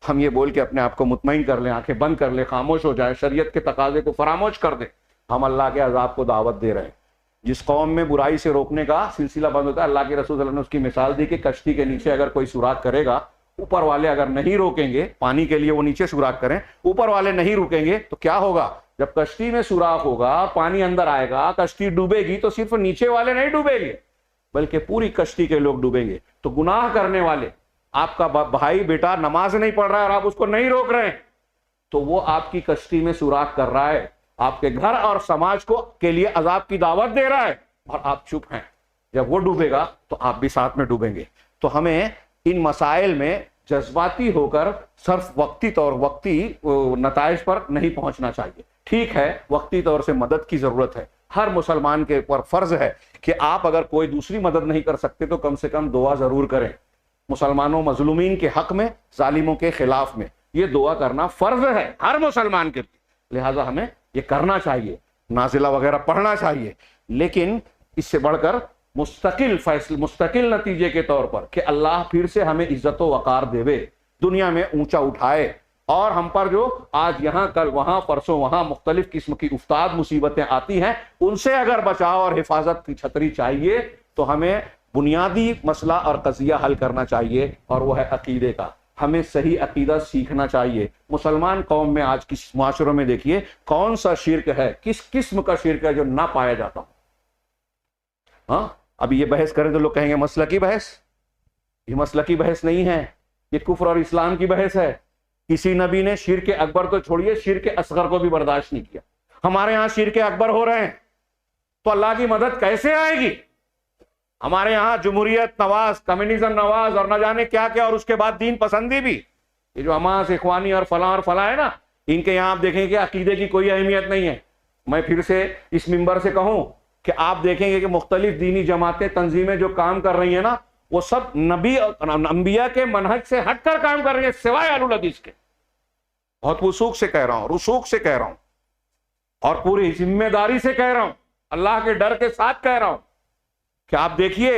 ہم یہ بول کے اپنے آپ کو مطمئن کر لیں، آنکھیں بند کر لیں، خاموش ہو جائے، شریعت کے تقاضے کو فراموش کر دیں، ہم اللہ کے عذاب کو دعوت دے رہے ہیں۔ جس قوم میں برائی سے روکنے کا سلسلہ بند ہوتا ہے، اللہ کے رسول صلی اللہ علیہ وسلم نے اس کی مثال دی کہ کشتی کے نیچے اگر کوئی سوراخ کرے گا، اوپر والے اگر نہیں روکیں گے، پانی کے لیے وہ نیچے سوراخ کریں، اوپر والے نہیں روکیں گے تو کیا ہوگا؟ جب کشتی میں سوراخ ہوگا، پانی اندر آئے گا، کشتی ڈوبے گی تو صرف نیچے والے نہیں ڈوبیں گے بلکہ پوری کشتی کے لوگ ڈوبیں گے۔ تو گناہ کرنے والے، آپ کا بھائی بیٹا نماز نہیں پڑھ رہا ہے اور آپ اس کو نہیں روک رہے ہیں تو وہ آپ کی کشتی میں سوراخ کر رہا ہے، آپ کے گھر اور سماج کو کے لیے عذاب کی دعوت دے رہا ہے اور آپ چپ ہیں۔ جب وہ ڈوبے گا تو آپ بھی ساتھ میں ڈوبیں گے۔ تو ہمیں ان مسائل میں جذباتی ہو کر صرف وقتی نتائج پر نہیں پہنچنا چاہیے۔ ٹھیک ہے، وقتی طور سے مدد کی ضرورت ہے، ہر مسلمان کے اوپر فرض ہے کہ آپ اگر کوئی دوسری مدد نہیں کر سکتے تو کم سے کم دعا ضرور کریں۔ مسلمانوں مظلومین کے حق میں، ظالموں کے خلاف میں، یہ دعا کرنا فرض ہے ہر مسلمان کے لیے، لہٰذا ہمیں یہ کرنا چاہیے، نازلہ وغیرہ پڑھنا چاہیے، لیکن اس سے بڑھ کر مستقل نتیجے کے طور پر کہ اللہ پھر سے ہمیں عزت و وقار دے، دنیا میں اونچا اٹھائے، اور ہم پر جو آج یہاں کل وہاں پرسوں وہاں مختلف قسم کی افتاد مصیبتیں آتی ہیں، ان سے اگر بچاؤ اور حفاظت کی چھتری چاہیے تو ہمیں بنیادی مسئلہ اور قضیہ حل کرنا چاہیے، اور وہ ہے عقیدے کا۔ ہمیں صحیح عقیدہ سیکھنا چاہیے۔ مسلمان قوم میں آج کس معاشروں میں دیکھیے کون سا شرک ہے، کس قسم کا شرک ہے جو نہ پایا جاتا ہو۔ ہاں، اب یہ بحث کریں تو لوگ کہیں گے مسلکی بحث، یہ مسلکی بحث نہیں ہے، یہ کفر اور اسلام کی بحث ہے۔ کسی نبی نے شرک اکبر تو چھوڑیے، شرک اصغر کو بھی برداشت نہیں کیا۔ ہمارے ہاں شرک اکبر ہو رہے ہیں تو اللہ کی مدد کیسے آئے گی؟ ہمارے یہاں جمہوریت نواز، کمیونزم نواز اور نہ جانے کیا کیا، اور اس کے بعد دین پسندی بھی، یہ جو حماس، اخوانی اور فلاں ہے نا، ان کے یہاں آپ دیکھیں کہ عقیدے کی کوئی اہمیت نہیں ہے۔ میں پھر سے اس منبر سے کہوں کہ آپ دیکھیں گے کہ مختلف دینی جماعتیں، تنظیمیں جو کام کر رہی ہیں نا، وہ سب نبی اور انبیاء کے منہج سے ہٹ کر کام کر رہی ہیں، سوائے اہل الحدیث کے۔ بہت وثوق سے کہہ رہا ہوں، رسوخ سے کہہ رہا ہوں، اور پوری ذمہ داری سے کہہ رہا ہوں، اللہ کے ڈر کے ساتھ کہہ رہا ہوں کہ آپ دیکھیے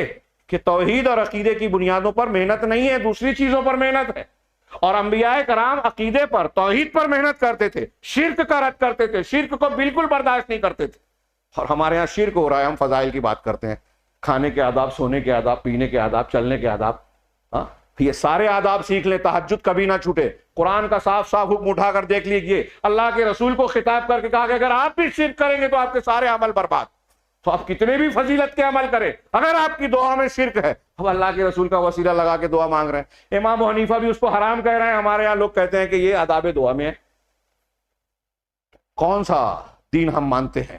کہ توحید اور عقیدے کی بنیادوں پر محنت نہیں ہے، دوسری چیزوں پر محنت ہے۔ اور انبیاء کرام عقیدے پر، توحید پر محنت کرتے تھے، شرک کا رد کرتے تھے، شرک کو بالکل برداشت نہیں کرتے تھے۔ اور ہمارے ہاں شرک ہو رہا ہے، ہم فضائل کی بات کرتے ہیں، کھانے کے آداب، سونے کے آداب، پینے کے آداب، چلنے کے آداب۔ ہاں، یہ سارے آداب سیکھ لیں، تہجد کبھی نہ چھوٹے۔ قرآن کا صاف صاف حکم اٹھا کر دیکھ لیجئے، اللہ کے رسول کو خطاب کر کے کہا کہ اگر آپ بھی شرک کریں گے تو آپ کے سارے عمل برباد۔ تو آپ کتنے بھی فضیلت کے عمل کریں، اگر آپ کی دعا میں شرک ہے، اب اللہ کے رسول کا وسیلہ لگا کے دعا مانگ رہے ہیں، امام ابو حنیفہ بھی اس کو حرام کہہ رہے ہیں، ہمارے یہاں لوگ کہتے ہیں کہ یہ آداب دعا میں ہے۔ کون سا دین ہم مانتے ہیں؟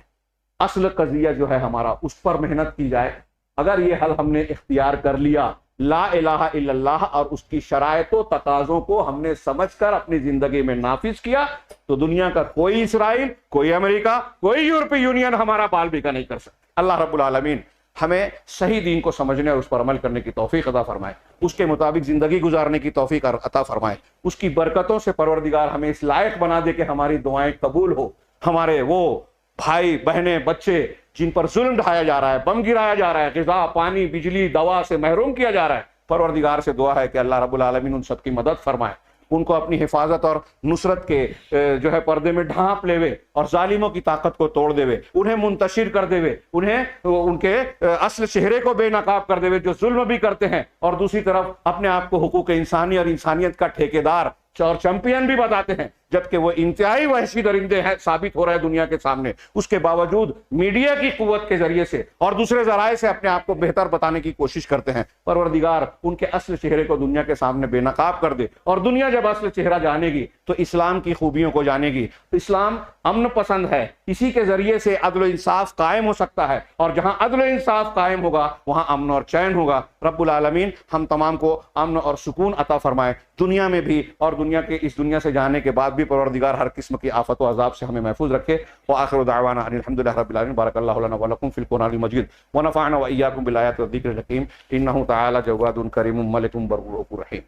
اصل قضیہ جو ہے ہمارا، اس پر محنت کی جائے۔ اگر یہ حل ہم نے اختیار کر لیا، لا الہ الا اللہ اور اس کی شرائط و تقاضوں کو ہم نے سمجھ کر اپنی زندگی میں نافذ کیا، تو دنیا کا کوئی اسرائیل، کوئی امریکہ، کوئی یورپی یونین ہمارا بال بیکا نہیں کر سکتا۔ اللہ رب العالمین ہمیں صحیح دین کو سمجھنے اور اس پر عمل کرنے کی توفیق عطا فرمائے، اس کے مطابق زندگی گزارنے کی توفیق عطا فرمائے، اس کی برکتوں سے پروردگار ہمیں اس لائق بنا دے کہ ہماری دعائیں قبول ہو۔ ہمارے وہ بھائی بہنیں، بچے جن پر ظلم ڈھایا جا رہا ہے، بم گرایا جا رہا ہے، غذا، پانی، بجلی، دوا سے محروم کیا جا رہا ہے، پروردگار سے دعا ہے کہ اللہ رب العالمین ان سب کی مدد فرمائے، ان کو اپنی حفاظت اور نصرت کے جو ہے پردے میں ڈھانپ لے وے، اور ظالموں کی طاقت کو توڑ دے وے، انہیں منتشر کر دے وے، انہیں ان کے اصل چہرے کو بے نقاب کر دے وے جو ظلم بھی کرتے ہیں، اور دوسری طرف اپنے آپ کو حقوق انسانی اور انسانیت کا ٹھیکیدار اور چیمپئن بھی بتاتے ہیں، جبکہ وہ انتہائی وحشی درندے ہیں ثابت ہو رہا ہے دنیا کے سامنے۔ اس کے باوجود میڈیا کی قوت کے ذریعے سے اور دوسرے ذرائع سے اپنے آپ کو بہتر بتانے کی کوشش کرتے ہیں۔ پروردگار ان کے اصل چہرے کو دنیا کے سامنے بے نقاب کر دے، اور دنیا جب اصل چہرہ جانے گی تو اسلام کی خوبیوں کو جانے گی۔ اسلام امن پسند ہے، اسی کے ذریعے سے عدل و انصاف قائم ہو سکتا ہے، اور جہاں عدل و انصاف قائم ہوگا وہاں امن اور چین ہوگا۔ رب العالمین ہم تمام کو امن اور سکون عطا فرمائے، دنیا میں بھی اور دنیا کے اس دنیا سے جانے کے بعد بھی پروردگار ہر قسم کی آفت و عذاب سے ہمیں محفوظ رکھے۔ وآخر دعوانا ان الحمدللہ رب العالمین۔ بارک اللہ لنا ولکم فی القرآن المجید ونفعنا وإیاکم بالآیات والذکر الحکیم، انہ تعالی جواد کریم ملک بر رحیم۔